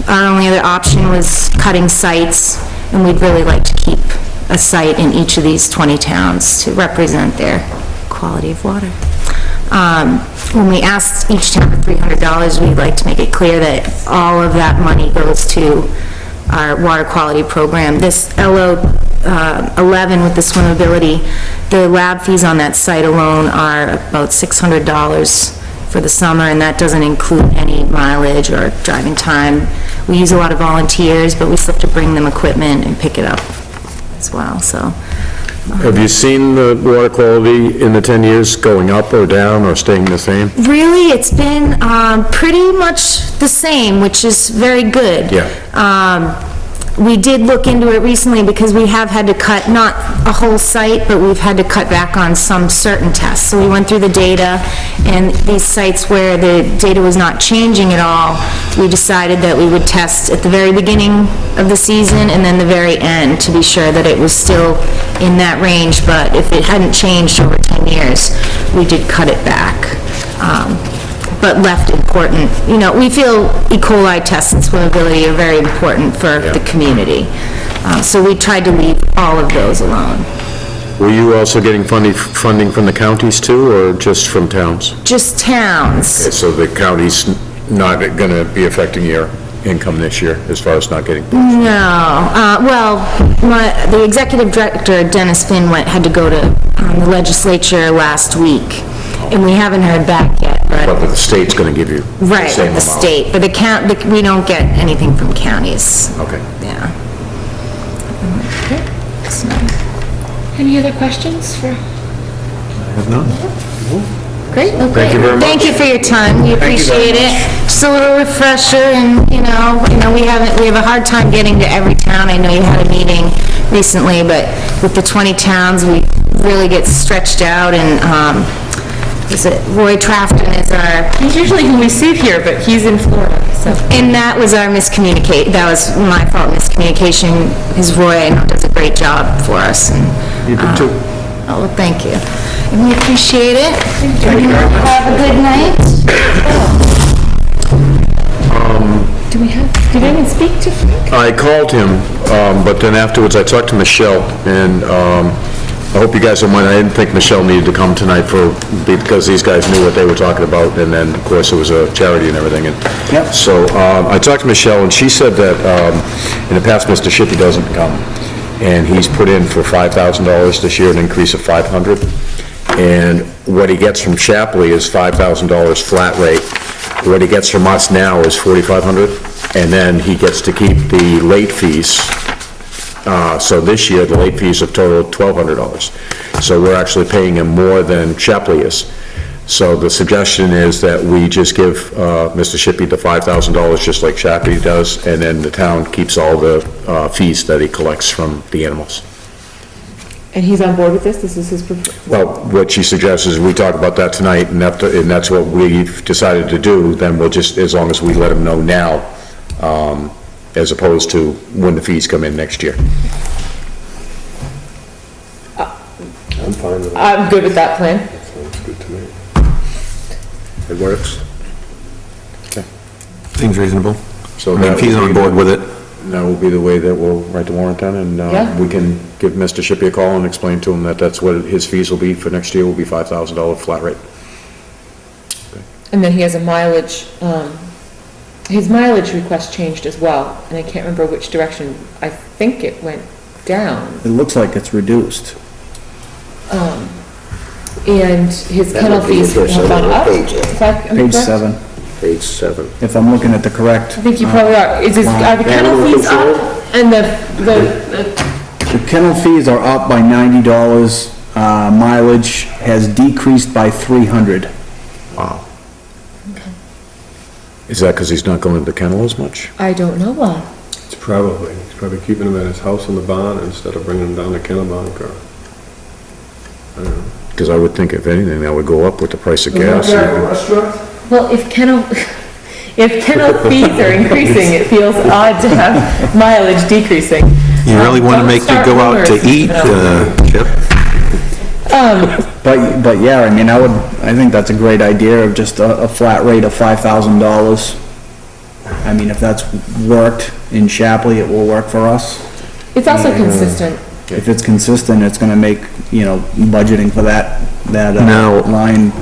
our only other option was cutting sites, and we'd really like to keep a site in each of these 20 towns to represent their quality of water. When we asked each town for $300, we'd like to make it clear that all of that money goes to our water quality program. This LO11 with the swimmability, the lab fees on that site alone are about $600 for the summer, and that doesn't include any mileage or driving time. We use a lot of volunteers, but we still have to bring them equipment and pick it up as well, so. Have you seen the water quality in the 10 years going up or down or staying the same? Really, it's been pretty much the same, which is very good. Yeah. We did look into it recently because we have had to cut, not a whole site, but we've had to cut back on some certain tests. So we went through the data, and these sites where the data was not changing at all, we decided that we would test at the very beginning of the season and then the very end to be sure that it was still in that range. But if it hadn't changed over 10 years, we did cut it back. But left important, we feel E. coli tests and swimmability are very important for the community. So we tried to leave all of those alone. Were you also getting funding from the counties too, or just from towns? Just towns. Okay, so the county's not gonna be affecting your income this year, as far as not getting? No, the executive director, Dennis Finn, had to go to the legislature last week, and we haven't heard back yet, but the state's gonna give you the right, same the amount. state, but we don't get anything from counties. Okay. Yeah. So, Any other questions for? I have none. Great, okay. Thank you very much. Thank you for your time, we appreciate it. Just a little refresher, and, you know, we have a hard time getting to every town. I know you had a meeting recently, but with the 20 towns, we really get stretched out, and, is it Roy Trafton is our... He's usually who we see here, but he's in Florida, so. And that was our that was my fault, miscommunication, because Roy, I know, does a great job for us, and... You do too. Oh, well, thank you. And we appreciate it. Thank you very much. Have a good night. Did anyone speak to Frank? I called him, but then afterwards I talked to Michelle, and I hope you guys don't mind, I didn't think Michelle needed to come tonight because these guys knew what they were talking about, and then, of course, it was a charity and everything. Yep. So I talked to Michelle, and she said that in the past, Mr. Shippey doesn't come, and he's put in for $5,000 this year, an increase of $500, and what he gets from Shapley is $5,000 flat rate. What he gets from us now is $4,500, and then he gets to keep the late fees. So this year, the late fees have totaled $1,200. So we're actually paying him more than Shapley is. So the suggestion is that we just give Mr. Shippey the $5,000, just like Shapley does, and then the town keeps all the fees that he collects from the animals. And he's on board with this? This is his... Well, what she suggests is we talk about that tonight, and that's what we've decided to do, then we'll just, as long as we let him know now, as opposed to when the fees come in next year. I'm fine with it. I'm good with that plan. Sounds good to me. It works. Seems reasonable. So I mean, if he's on board with it. That will be the way that we'll write the warrant then, and Yeah. we can give Mr. Shippey a call and explain to him that that's what his fees will be for next year, will be $5,000 flat rate. And then he has a mileage, his mileage request changed as well, and I can't remember which direction. I think it went down. It looks like it's reduced. And his That kennel might be fees have interesting. gone up. What page? Is that Page correct? 7, Page 7. if I'm looking at the correct. I think you probably are. Are the kennel Animal fees control? up? And the The kennel fees are up by $90, mileage has decreased by $300. Wow. Is that because he's not going to the kennel as much? I don't know why. He's probably keeping him at his house in the barn instead of bringing him down to Kennebunk or, I don't know. Because I would think if anything, that would go up with the price of gas. Is that a restaurant? Well, if kennel fees are increasing, it feels odd to have mileage decreasing. You really want to make you go out to eat, Chip? But yeah, I mean, I think that's a great idea of just a flat rate of $5,000. I mean, if that's worked in Shapley, it will work for us. It's also consistent. If it's consistent, it's gonna make, budgeting for that Now- line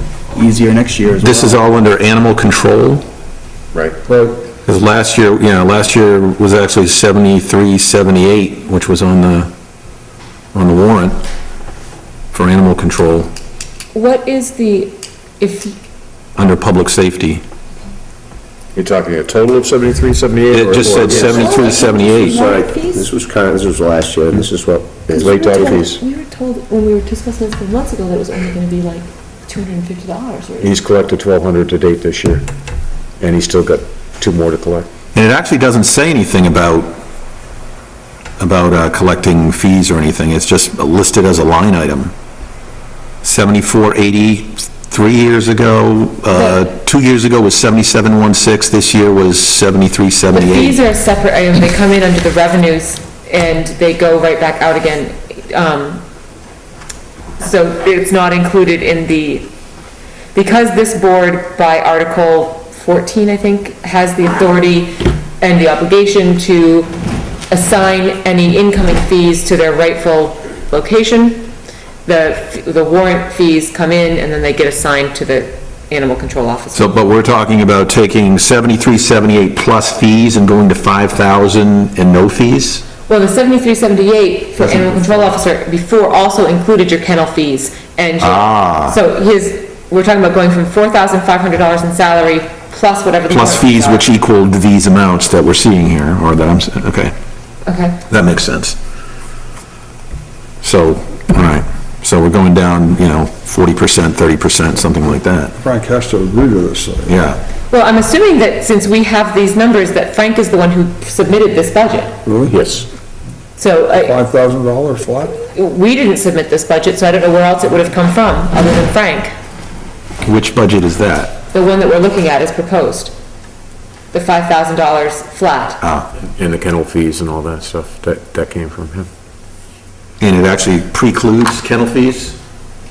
easier next year as well. This is all under animal control? Right. Because last year was actually 7378, which was on the warrant for animal control, What is under public safety. You're talking a total of 73, 78? It just said 7378. This was last year, this is what... Late dog fees. We were told, when we were discussing this months ago, that it was only gonna be like $250. He's collected 1,200 to date this year, and he's still got 2 more to collect. And it actually doesn't say anything about collecting fees or anything, it's just listed as a line item. 7480, 3 years ago, 2 years ago was 7716, this year was The 7378. fees are a separate item, they come in under the revenues, and they go right back out again. So it's not included in because this board, by Article 14, I think, has the authority and the obligation to assign any incoming fees to their rightful location. The warrant fees come in, and then they get assigned to the animal control officer. So, but we're talking about taking 7378 plus fees and going to 5,000 and no fees? Well, the 7378 for animal control officer before also included your kennel fees and so we're talking about going from $4,500 in salary plus whatever the... Plus fees are. which equaled these amounts that we're seeing here, or that okay. Okay. That makes sense. So, all right. So we're going down, 40%, 30%, something like that. Frank has to agree to this, so. Yeah. Well, I'm assuming that since we have these numbers, that Frank is the one who submitted this budget. Really? Yes. So, $5,000 flat? we didn't submit this budget, so I don't know where else it would have come from, other than Frank. Which budget is that? The one that we're looking at is proposed. The $5,000 flat. And the kennel fees and all that stuff, that came from him. And it actually precludes kennel fees?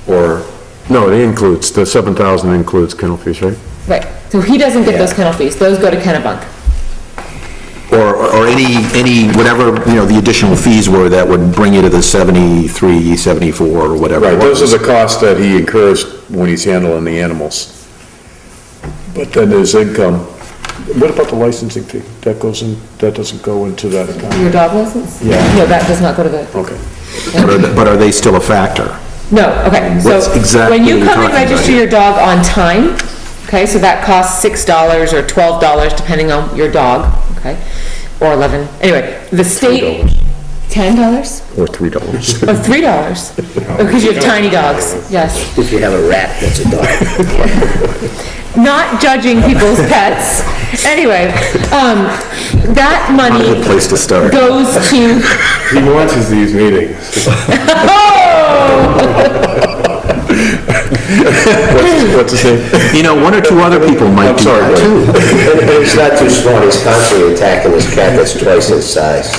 Or, No, it includes, the 7,000 includes kennel fees, right? Right, so he doesn't get those kennel fees, those go to Kennebunk. or any, whatever, the additional fees were that would bring you to the 73, 74, or whatever. Right, those are the costs that he incurs when he's handling the animals. But then his income, what about the licensing fee? That goes in, that doesn't go into that account? Your dog license? Yeah. No, that does not go to the, Okay. But are they still a factor? no, okay, so What's exactly when you are you come and talking about register here? your dog on time, okay, so that costs $6 or $12 depending on your dog, okay, or 11, anyway, the state, $10 Or $3. or $3, because you have tiny dogs, yes. If you have a rat, that's a dog. Not judging people's pets, anyway, that Not a money good place to start. goes to, He watches these meetings. What's his name? One or two other people might do that too. And he's not too smart, he's constantly attacking his cat that's twice his size.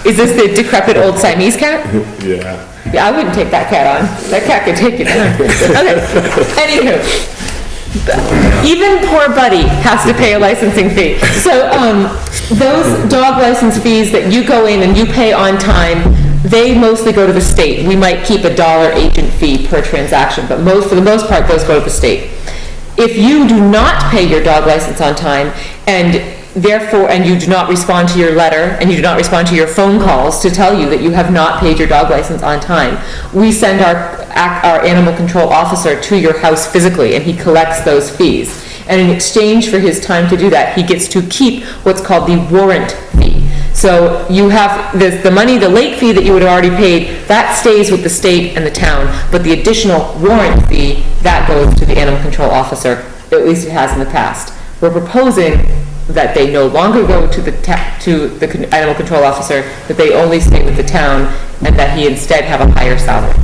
is this the decrepit old Siamese cat? Yeah. Yeah, I wouldn't take that cat on. That cat could take you down. Okay, anywho. Even poor Buddy has to pay a licensing fee. So, those dog license fees that you go in and you pay on time, they mostly go to the state. We might keep $1 agent fee per transaction, but for the most part, those go to the state. If you do not pay your dog license on time, and you do not respond to your letter, and you do not respond to your phone calls to tell you that you have not paid your dog license on time, we send our animal control officer to your house physically, and he collects those fees. And in exchange for his time to do that, he gets to keep what's called the warrant fee. So you have the money, the late fee that you would have already paid, that stays with the state and the town, but the additional warrant fee, that goes to the animal control officer, at least it has in the past. We're proposing that they no longer go to the animal control officer, that they only stay with the town, and that he instead have a higher salary.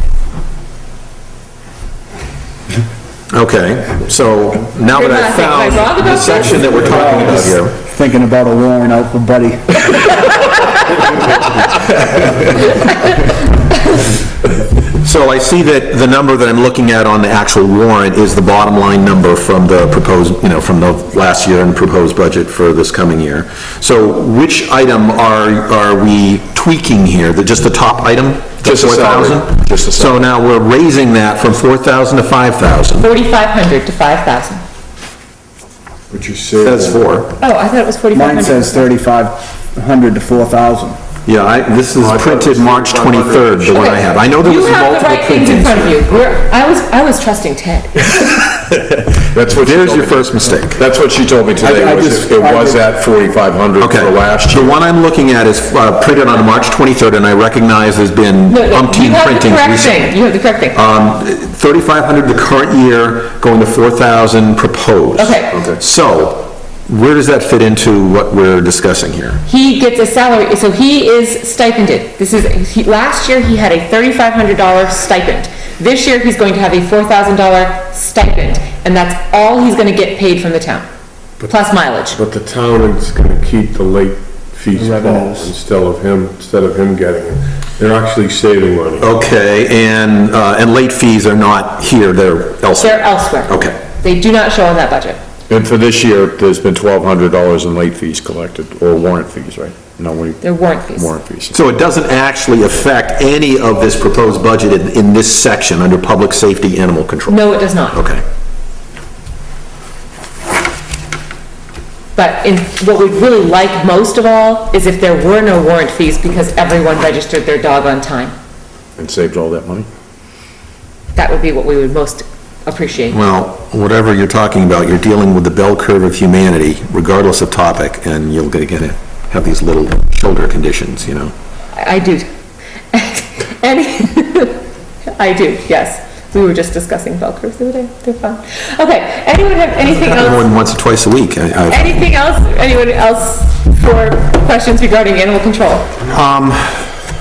Okay, so now that I've Am I wrong found about the this? section that we're talking about here. Thinking about a warrant out for Buddy. So I see that the number that I'm looking at on the actual warrant is the bottom line number from the proposed, from the last year and proposed budget for this coming year. So which item are we tweaking here? Just the top item? Just the salary. 4,000? Just the salary. So now we're raising that from 4,000 to 5,000. 4,500 to 5,000. But you say. That's 4. Oh, I thought it was 4,500. Mine says 3,500 to 4,000. Yeah, this is printed March 23rd, the one I have. I know there was You have the multiple right things in printings. front of you. I was trusting Ted. That's what she There's told your me. first mistake. That's what she told me today, I was just- it was at 4,500 Okay. for last The year. one I'm looking at is printed on March 23rd, and I recognize there's been No, you umpteen have the printings correct recently. thing. You have the correct thing. 3,500 the current year, going to 4,000 proposed. Okay. So, where does that fit into what we're discussing here? He gets a salary, so he is stipended. Last year, he had a $3,500 stipend. This year, he's going to have a $4,000 stipend, and that's all he's gonna get paid from the town, plus mileage. But the town is gonna keep the late fees full Revenues. instead of him getting it. They're actually saving money. Okay, and late fees are not here, they're elsewhere? They're elsewhere. Okay. They do not show on that budget. And for this year, there's been $1,200 in late fees collected, or warrant fees, right? No, They're warrant fees. warrant fees. So it doesn't actually affect any of this proposed budget in this section under public safety animal control? No, it does not. Okay. But what we'd really like most of all is if there were no warrant fees because everyone registered their dog on time. And saved all that money? That would be what we would most appreciate. Well, whatever you're talking about, you're dealing with the bell curve of humanity, regardless of topic, and you're gonna have these little shoulder conditions, I do. I do, yes. We were just discussing Velcros the other day. They're fun. Okay, anyone have anything More else? than once or twice a week. Anything else? Anyone else for questions regarding animal control?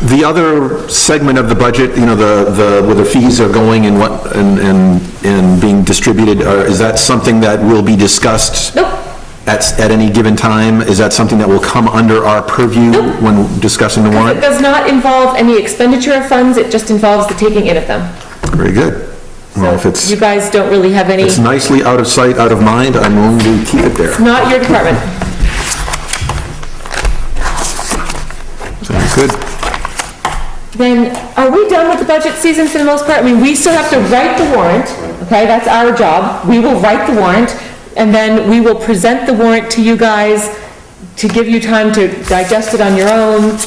The other segment of the budget, you know, where the fees are going and what, and being distributed, is that something that will be discussed? Nope. At any given time? Is that something that will come under our purview when discussing the It warrant? does not involve any expenditure of funds, it just involves the taking in of them. Very good. Well, if it's, You guys don't really have any, it's nicely out of sight, out of mind, I'm willing to keep it there. not your department. Sounds good. Then, are we done with the budget season for the most part? I mean, we still have to write the warrant, okay, that's our job. We will write the warrant, and then we will present the warrant to you guys to give you time to digest it on your own,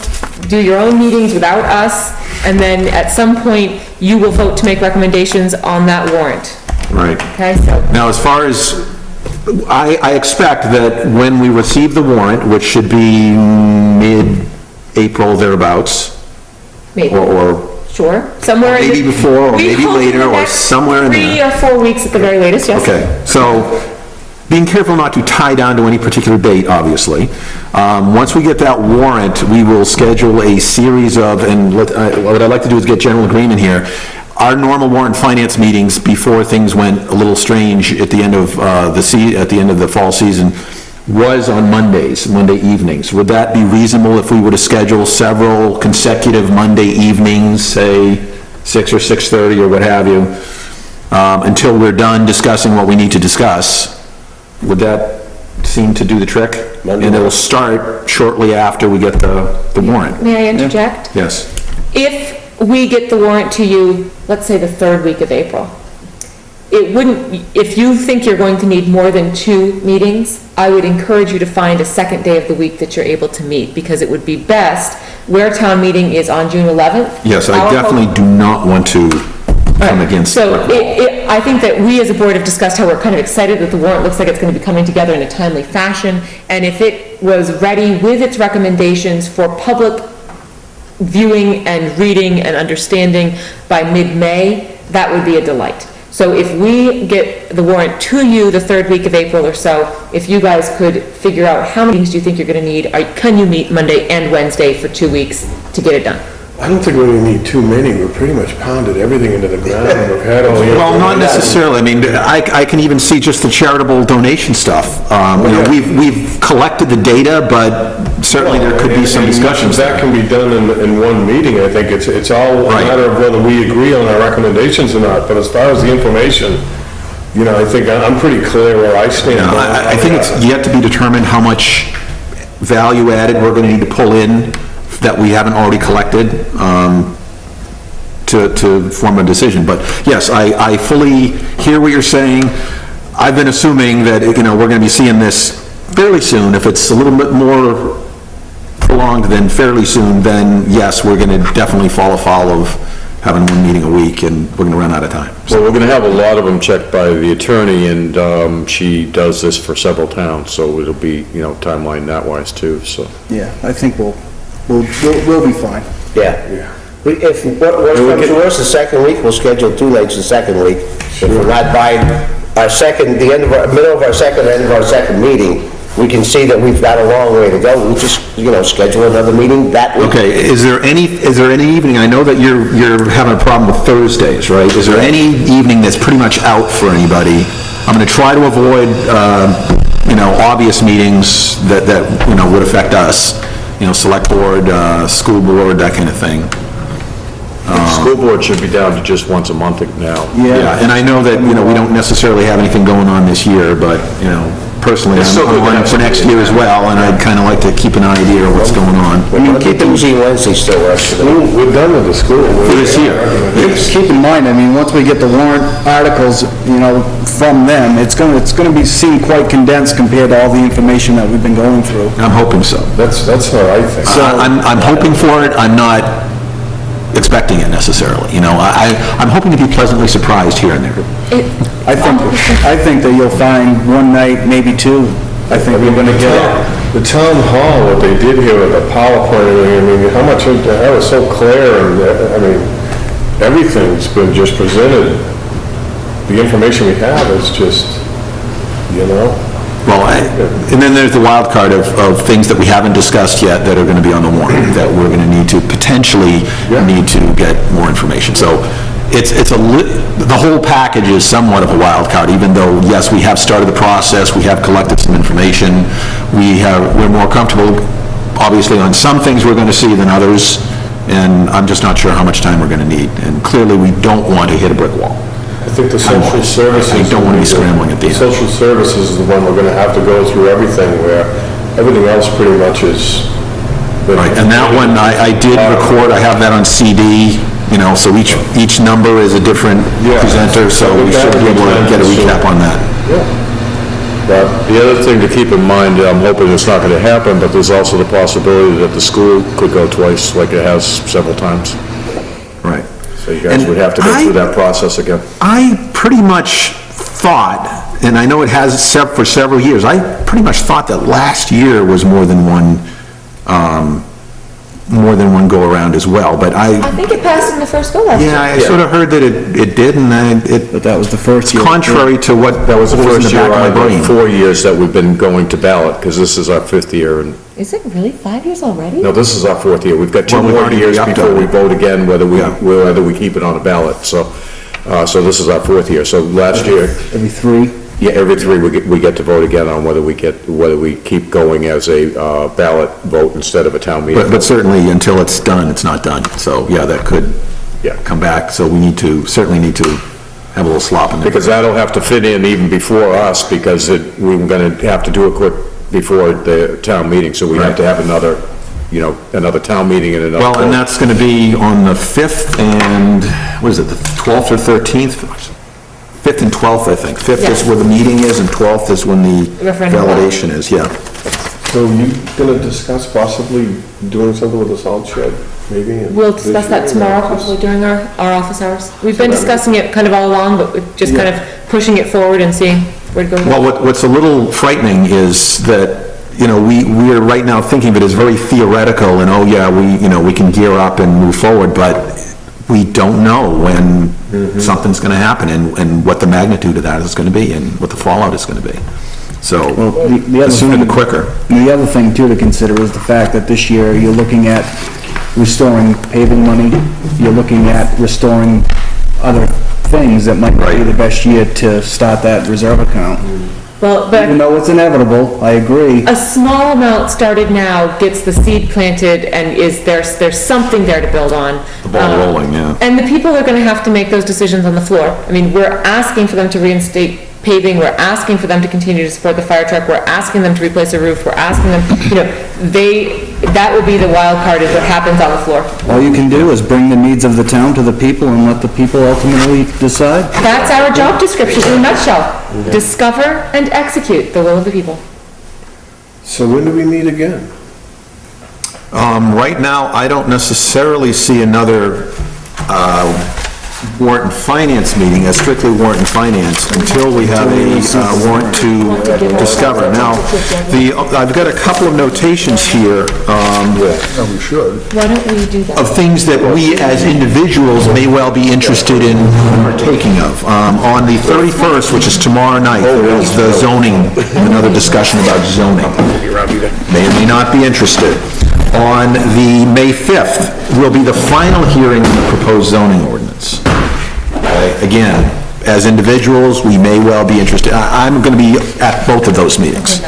do your own meetings without us, and then at some point, you will vote to make recommendations on that warrant, Right. okay? So, Now, as far as, I expect that when we receive the warrant, which should be mid-April thereabouts, maybe, or sure, somewhere in the... maybe before, or We maybe hope in the later, or next somewhere in there. 3 or 4 weeks at the very latest, yes. Okay, so being careful not to tie down to any particular date, obviously. Once we get that warrant, we will schedule a series of, and what I'd like to do is get general agreement here. Our normal warrant finance meetings before things went a little strange at the end of at the end of the fall season was on Mondays, Monday evenings. Would that be reasonable if we were to schedule several consecutive Monday evenings, say 6 or 6:30 or what have you, until we're done discussing what we need to discuss? Would that seem to do the trick? And it will start shortly after we get the warrant. May I interject? Yes. If we get the warrant to you, let's say the third week of April, it wouldn't, if you think you're going to need more than 2 meetings, I would encourage you to find a second day of the week that you're able to meet, because it would be best, where town meeting is on June 11th. Yes, I definitely do not want to come against. So I think that we as a board have discussed how we're kind of excited that the warrant looks like it's going to be coming together in a timely fashion, and if it was ready with its recommendations for public viewing and reading and understanding by mid-May, that would be a delight. So if we get the warrant to you the third week of April or so, if you guys could figure out how many meetings do you think you're going to need, can you meet Monday and Wednesday for 2 weeks to get it done? I don't think we need too many, we've pretty much pounded everything into the ground, we've had all the... Well, not necessarily. I mean, I can even see just the charitable donation stuff. You know, we've collected the data, but certainly there could be some discussions. That can be done in one meeting, I think. It's all a matter of whether we agree on our recommendations or not, but as far as the information, you know, I think I'm pretty clear where I stand. I think it's yet to be determined how much value added we're going to need to pull in that we haven't already collected, to form a decision. But yes, I fully hear what you're saying. I've been assuming that, you know, we're going to be seeing this fairly soon. If it's a little bit more prolonged than fairly soon, then yes, we're going to definitely fall afoul of having 1 meeting a week, and we're going to run out of time. Well, we're gonna have a lot of them checked by the attorney, and, she does this for several towns, so it'll be, you know, timeline that wise too, so. Yeah, I think we'll be fine. Yeah. If, what comes to worse, the second week, we'll schedule 2 nights the second week. If we're not by our second, the end of our, middle of our second, end of our second meeting, we can see that we've got a long way to go. We'll just, you know, schedule another meeting that week. Okay, is there any evening, I know that you're having a problem with Thursdays, right? Is there any evening that's pretty much out for anybody? I'm gonna try to avoid, you know, obvious meetings that, you know, would affect us. You know, select board, school board, that kind of thing. School board should be down to just once a month now. Yeah, and I know that, you know, we don't necessarily have anything going on this year, but, you know, personally, It's still good to I'm on have for next year as well, and I'd kind of like to keep an idea of what's going on. Tuesday and Wednesday still works. We're done with the school. For this year. Keep in mind, I mean, once we get the warrant articles, you know, from them, it's gonna be seen quite condensed compared to all the information that we've been going through. I'm hoping so. That's how I think. I'm hoping for it, I'm not expecting it necessarily, you know, I'm hoping to be pleasantly surprised here and there. I think that you'll find one night, maybe 2. I think we're gonna get it. The town hall, what they did here with the PowerPoint, I mean, how much, that was so clear, and, I mean, everything's been just presented. The information we have is just, you know? Well, and then there's the wild card of things that we haven't discussed yet that are gonna be on the warrant, that we're gonna need to, potentially need to get more information. So the whole package is somewhat of a wild card, even though, yes, we have started the process, we have collected some information, we're more comfortable, obviously, on some things we're gonna see than others, and I'm just not sure how much time we're gonna need. And clearly, we don't want to hit a brick wall. I think the social services... I don't want to be scrambling at the end. Social services is the one we're gonna have to go through everything, where everything else pretty much is... Right, and that one, I did record, I have that on CD, you know, so each number is a different presenter, so we should be able to get a recap on that. But the other thing to keep in mind, I'm hoping it's not gonna happen, but there's also the possibility that the school could go twice, like it has several times. Right. So you guys would have to go through that process again. I pretty much thought, and I know it has for several years, I pretty much thought that last year was more than one go-around as well, but I think it passed in the first go last year. yeah, I sort of heard that it did, and But that was the first year. contrary to what That was the in first the year back of my out brain. of 4 years that we've been going to ballot, because this is our 5th year, and, Is it really 5 years already? no, this is our 4th year. We've got 2 Well, we've more already years re-upped before on we it. vote again, whether we keep it on a ballot, so this is our 4th year. So last year, Every 3? yeah, every 3 we get to vote again on whether we keep going as a ballot vote instead of a town meeting. But certainly, until it's done, it's not done, so, yeah, that could come back, so we certainly need to have a little slop in there. Because that'll have to fit in even before us, because we're gonna have to do it quick before the town meeting, so we have to have another town meeting and another... Well, and that's gonna be on the 5th and, what is it, the 12th or 13th? 5th and 12th, I think. 5th is where the meeting is, and 12th is when the Referendum. validation is, yeah. So you gonna discuss possibly doing something with the salt shed, maybe? We'll discuss that tomorrow, hopefully during our office hours. We've been discussing it kind of all along, but we're just kind of pushing it forward and seeing where to go. Well, what's a little frightening is that, you know, we're right now thinking of it as very theoretical, and, oh, yeah, we can gear up and move forward, but we don't know when something's gonna happen, and what the magnitude of that is gonna be, and what the fallout is gonna be. So, the sooner the quicker. The other thing too to consider is the fact that this year you're looking at restoring paving money, you're looking at restoring other things that might be the best year to start that reserve account. Well, but Even though it's inevitable, I agree. a small amount started now gets the seed planted and there's something there to build on. The ball rolling, yeah. And the people are gonna have to make those decisions on the floor. I mean, we're asking for them to reinstate paving, we're asking for them to continue to support the fire truck, we're asking them to replace a roof, we're asking them, that would be the wild card, is what happens on the floor. All you can do is bring the needs of the town to the people and let the people ultimately decide. That's our job description in a nutshell. Discover and execute the will of the people. So when do we meet again? Right now, I don't necessarily see another, warrant and finance meeting, as strictly warrant and finance, until we have a warrant to discover. Now, I've got a couple of notations here, We should. Why don't we do that? of things that we as individuals may well be interested in partaking of. On the 31st, which is tomorrow night, there is the zoning, another discussion about zoning. May or may not be interested. On the May 5th will be the final hearing on the proposed zoning ordinance. Again, as individuals, we may well be interested. I'm going to be at both of those meetings.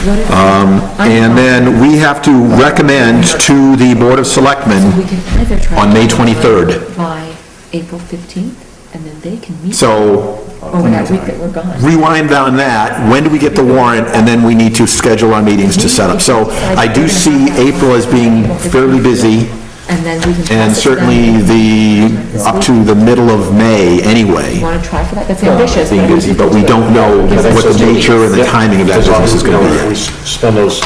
And then we have to recommend to the Board of Selectmen We can either try on May to 23rd. by April 15th, and then they can meet So over that week that we're gone. rewind on that, when do we get the warrant, and then we need to schedule our meetings to set up. So I do see April as being fairly busy, And then we can pass and it to certainly them. up to the middle of May anyway, Want to try for that? That's ambitious. being busy, but we don't know what the nature and the timing of that business is going to be We yet. spend those,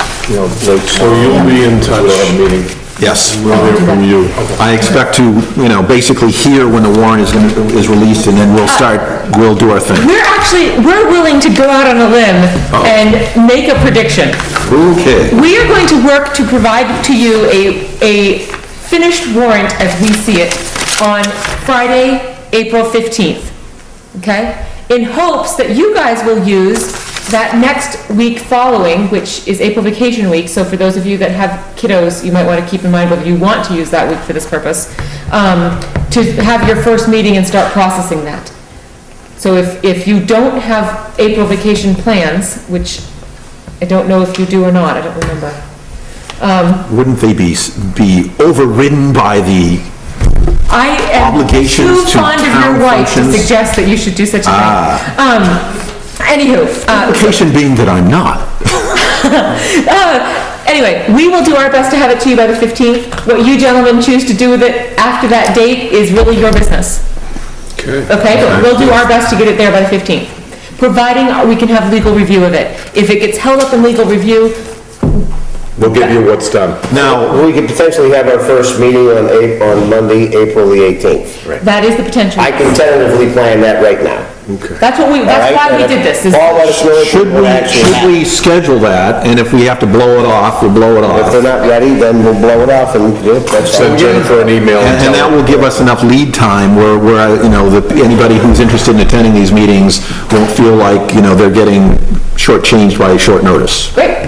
late. So you'll be in touch. We'll have a meeting. Yes. We'll hear from you. I expect to, basically hear when the warrant is released, and then we'll do our thing. We're willing to go out on a limb and make a prediction. Okay. We are going to work to provide to you a finished warrant as we see it on Friday, April 15th, okay? In hopes that you guys will use that next week following, which is April vacation week, so for those of you that have kiddos, you might want to keep in mind whether you want to use that week for this purpose, to have your first meeting and start processing that. So if you don't have April vacation plans, which I don't know if you do or not, I don't remember. Wouldn't they be overridden by the I am too obligations to fond of your town wife to functions? suggest that you should do such a thing. Anywho. implication being that I'm not? Anyway, we will do our best to have it to you by the 15th. What you gentlemen choose to do with it after that date is really your business. Okay. Okay, but we'll do our best to get it there by the 15th, providing we can have legal review of it. If it gets held up in legal review, We'll give you what's done. Now, We could potentially have our first meeting on Monday, April the 18th. that is the potential. I can tentatively plan that right now. That's why we did this. is- Paul, let us know if should what actually we happens. schedule that, and if we have to blow it off, we'll blow it If they're off. not ready, then we'll blow it off and, yeah, that's all. Send Jennifer an email and And tell that her. will give us enough lead time where, you know, anybody who's interested in attending these meetings won't feel like, you know, they're getting shortchanged by short notice. Great.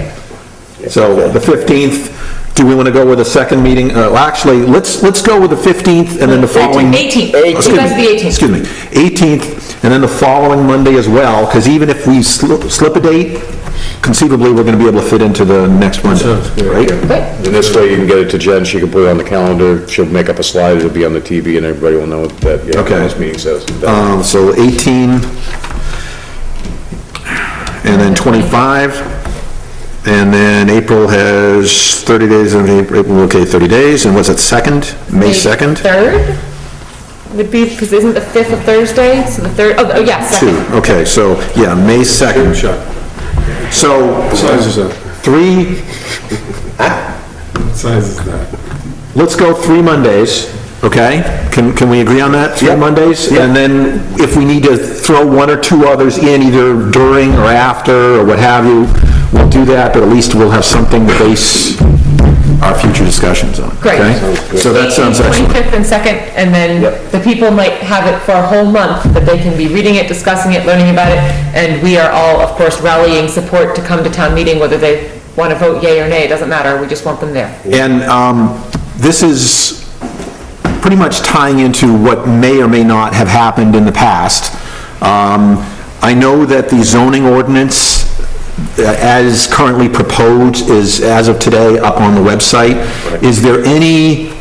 So the 15th, do we want to go with a second meeting? Well, actually, let's go with the 15th and then the following. 18th. Excuse You guys me, the 18th. Excuse me, 18th, and then the following Monday as well, because even if we slip a date, conceivably, we're going to be able to fit into the next Monday, right? Great. And this way you can get it to Jen, she can put it on the calendar, she'll make up a slide, it'll be on the TV, and everybody will know that, yeah, Okay. this meeting says. So 18, and then 25, and then April has 30 days, and April, okay, 30 days, and what's it, 2nd? May 2nd? 3rd? Would be, because isn't the 5th a Thursday? So the 3rd, oh yeah, 2nd. 2, okay, so, yeah, May 2nd. So, What size is that? 3, What size is that? let's go 3 Mondays, okay? Can we agree on that, 3 Mondays? And then if we need to throw 1 or 2 others in, either during or after, or what have you, we'll do that, but at least we'll have something to base our future discussions on. Great. Okay? So that sounds excellent. 25th and 2nd, and then the people might have it for a whole month, that they can be reading it, discussing it, learning about it, and we are all, of course, rallying support to come to town meeting, whether they want to vote yea or nay, it doesn't matter, we just want them there. And this is pretty much tying into what may or may not have happened in the past. I know that the zoning ordinance, as currently proposed, is, as of today, up on the website. Is there any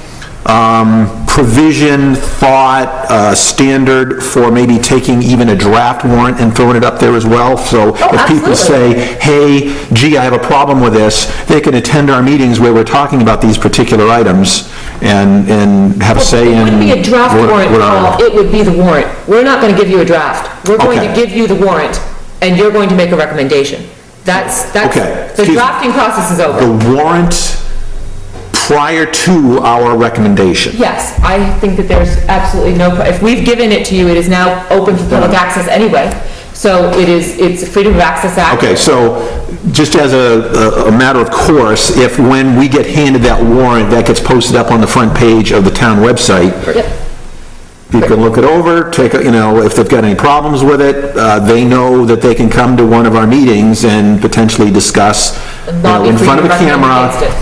provision, thought, standard for maybe taking even a draft warrant and throwing it up there as well? So if people say, hey, gee, I have a problem with this, they can attend our meetings where we're talking about these particular items and have a say in... It wouldn't be a draft warrant, what our- Paul, it would be the warrant. We're not going to give you a draft. We're going to Okay. give you the warrant, and you're going to make a recommendation. That's, Okay, the excuse me. drafting process is over. The warrant prior to our recommendation. Yes, I think that there's absolutely no, if we've given it to you, it is now open for public access anyway. So it's a Freedom of Access Act. Okay, so just as a matter of course, if when we get handed that warrant, that gets posted up on the front page of the town website, Yep. you can look it over, take, you know, if they've got any problems with it, they know that they can come to one of our meetings and potentially discuss, you know, Lobby in for front you of to a recommend camera, against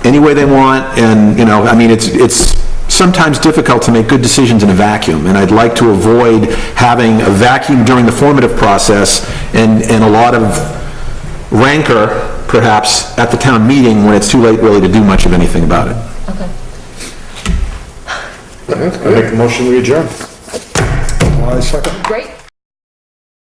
it. any way they want, and, you know, I mean, it's sometimes difficult to make good decisions in a vacuum, and I'd like to avoid having a vacuum during the formative process and a lot of rancor, perhaps, at the town meeting when it's too late really to do much of anything about it. Okay. I make a motion, we adjourn. Great.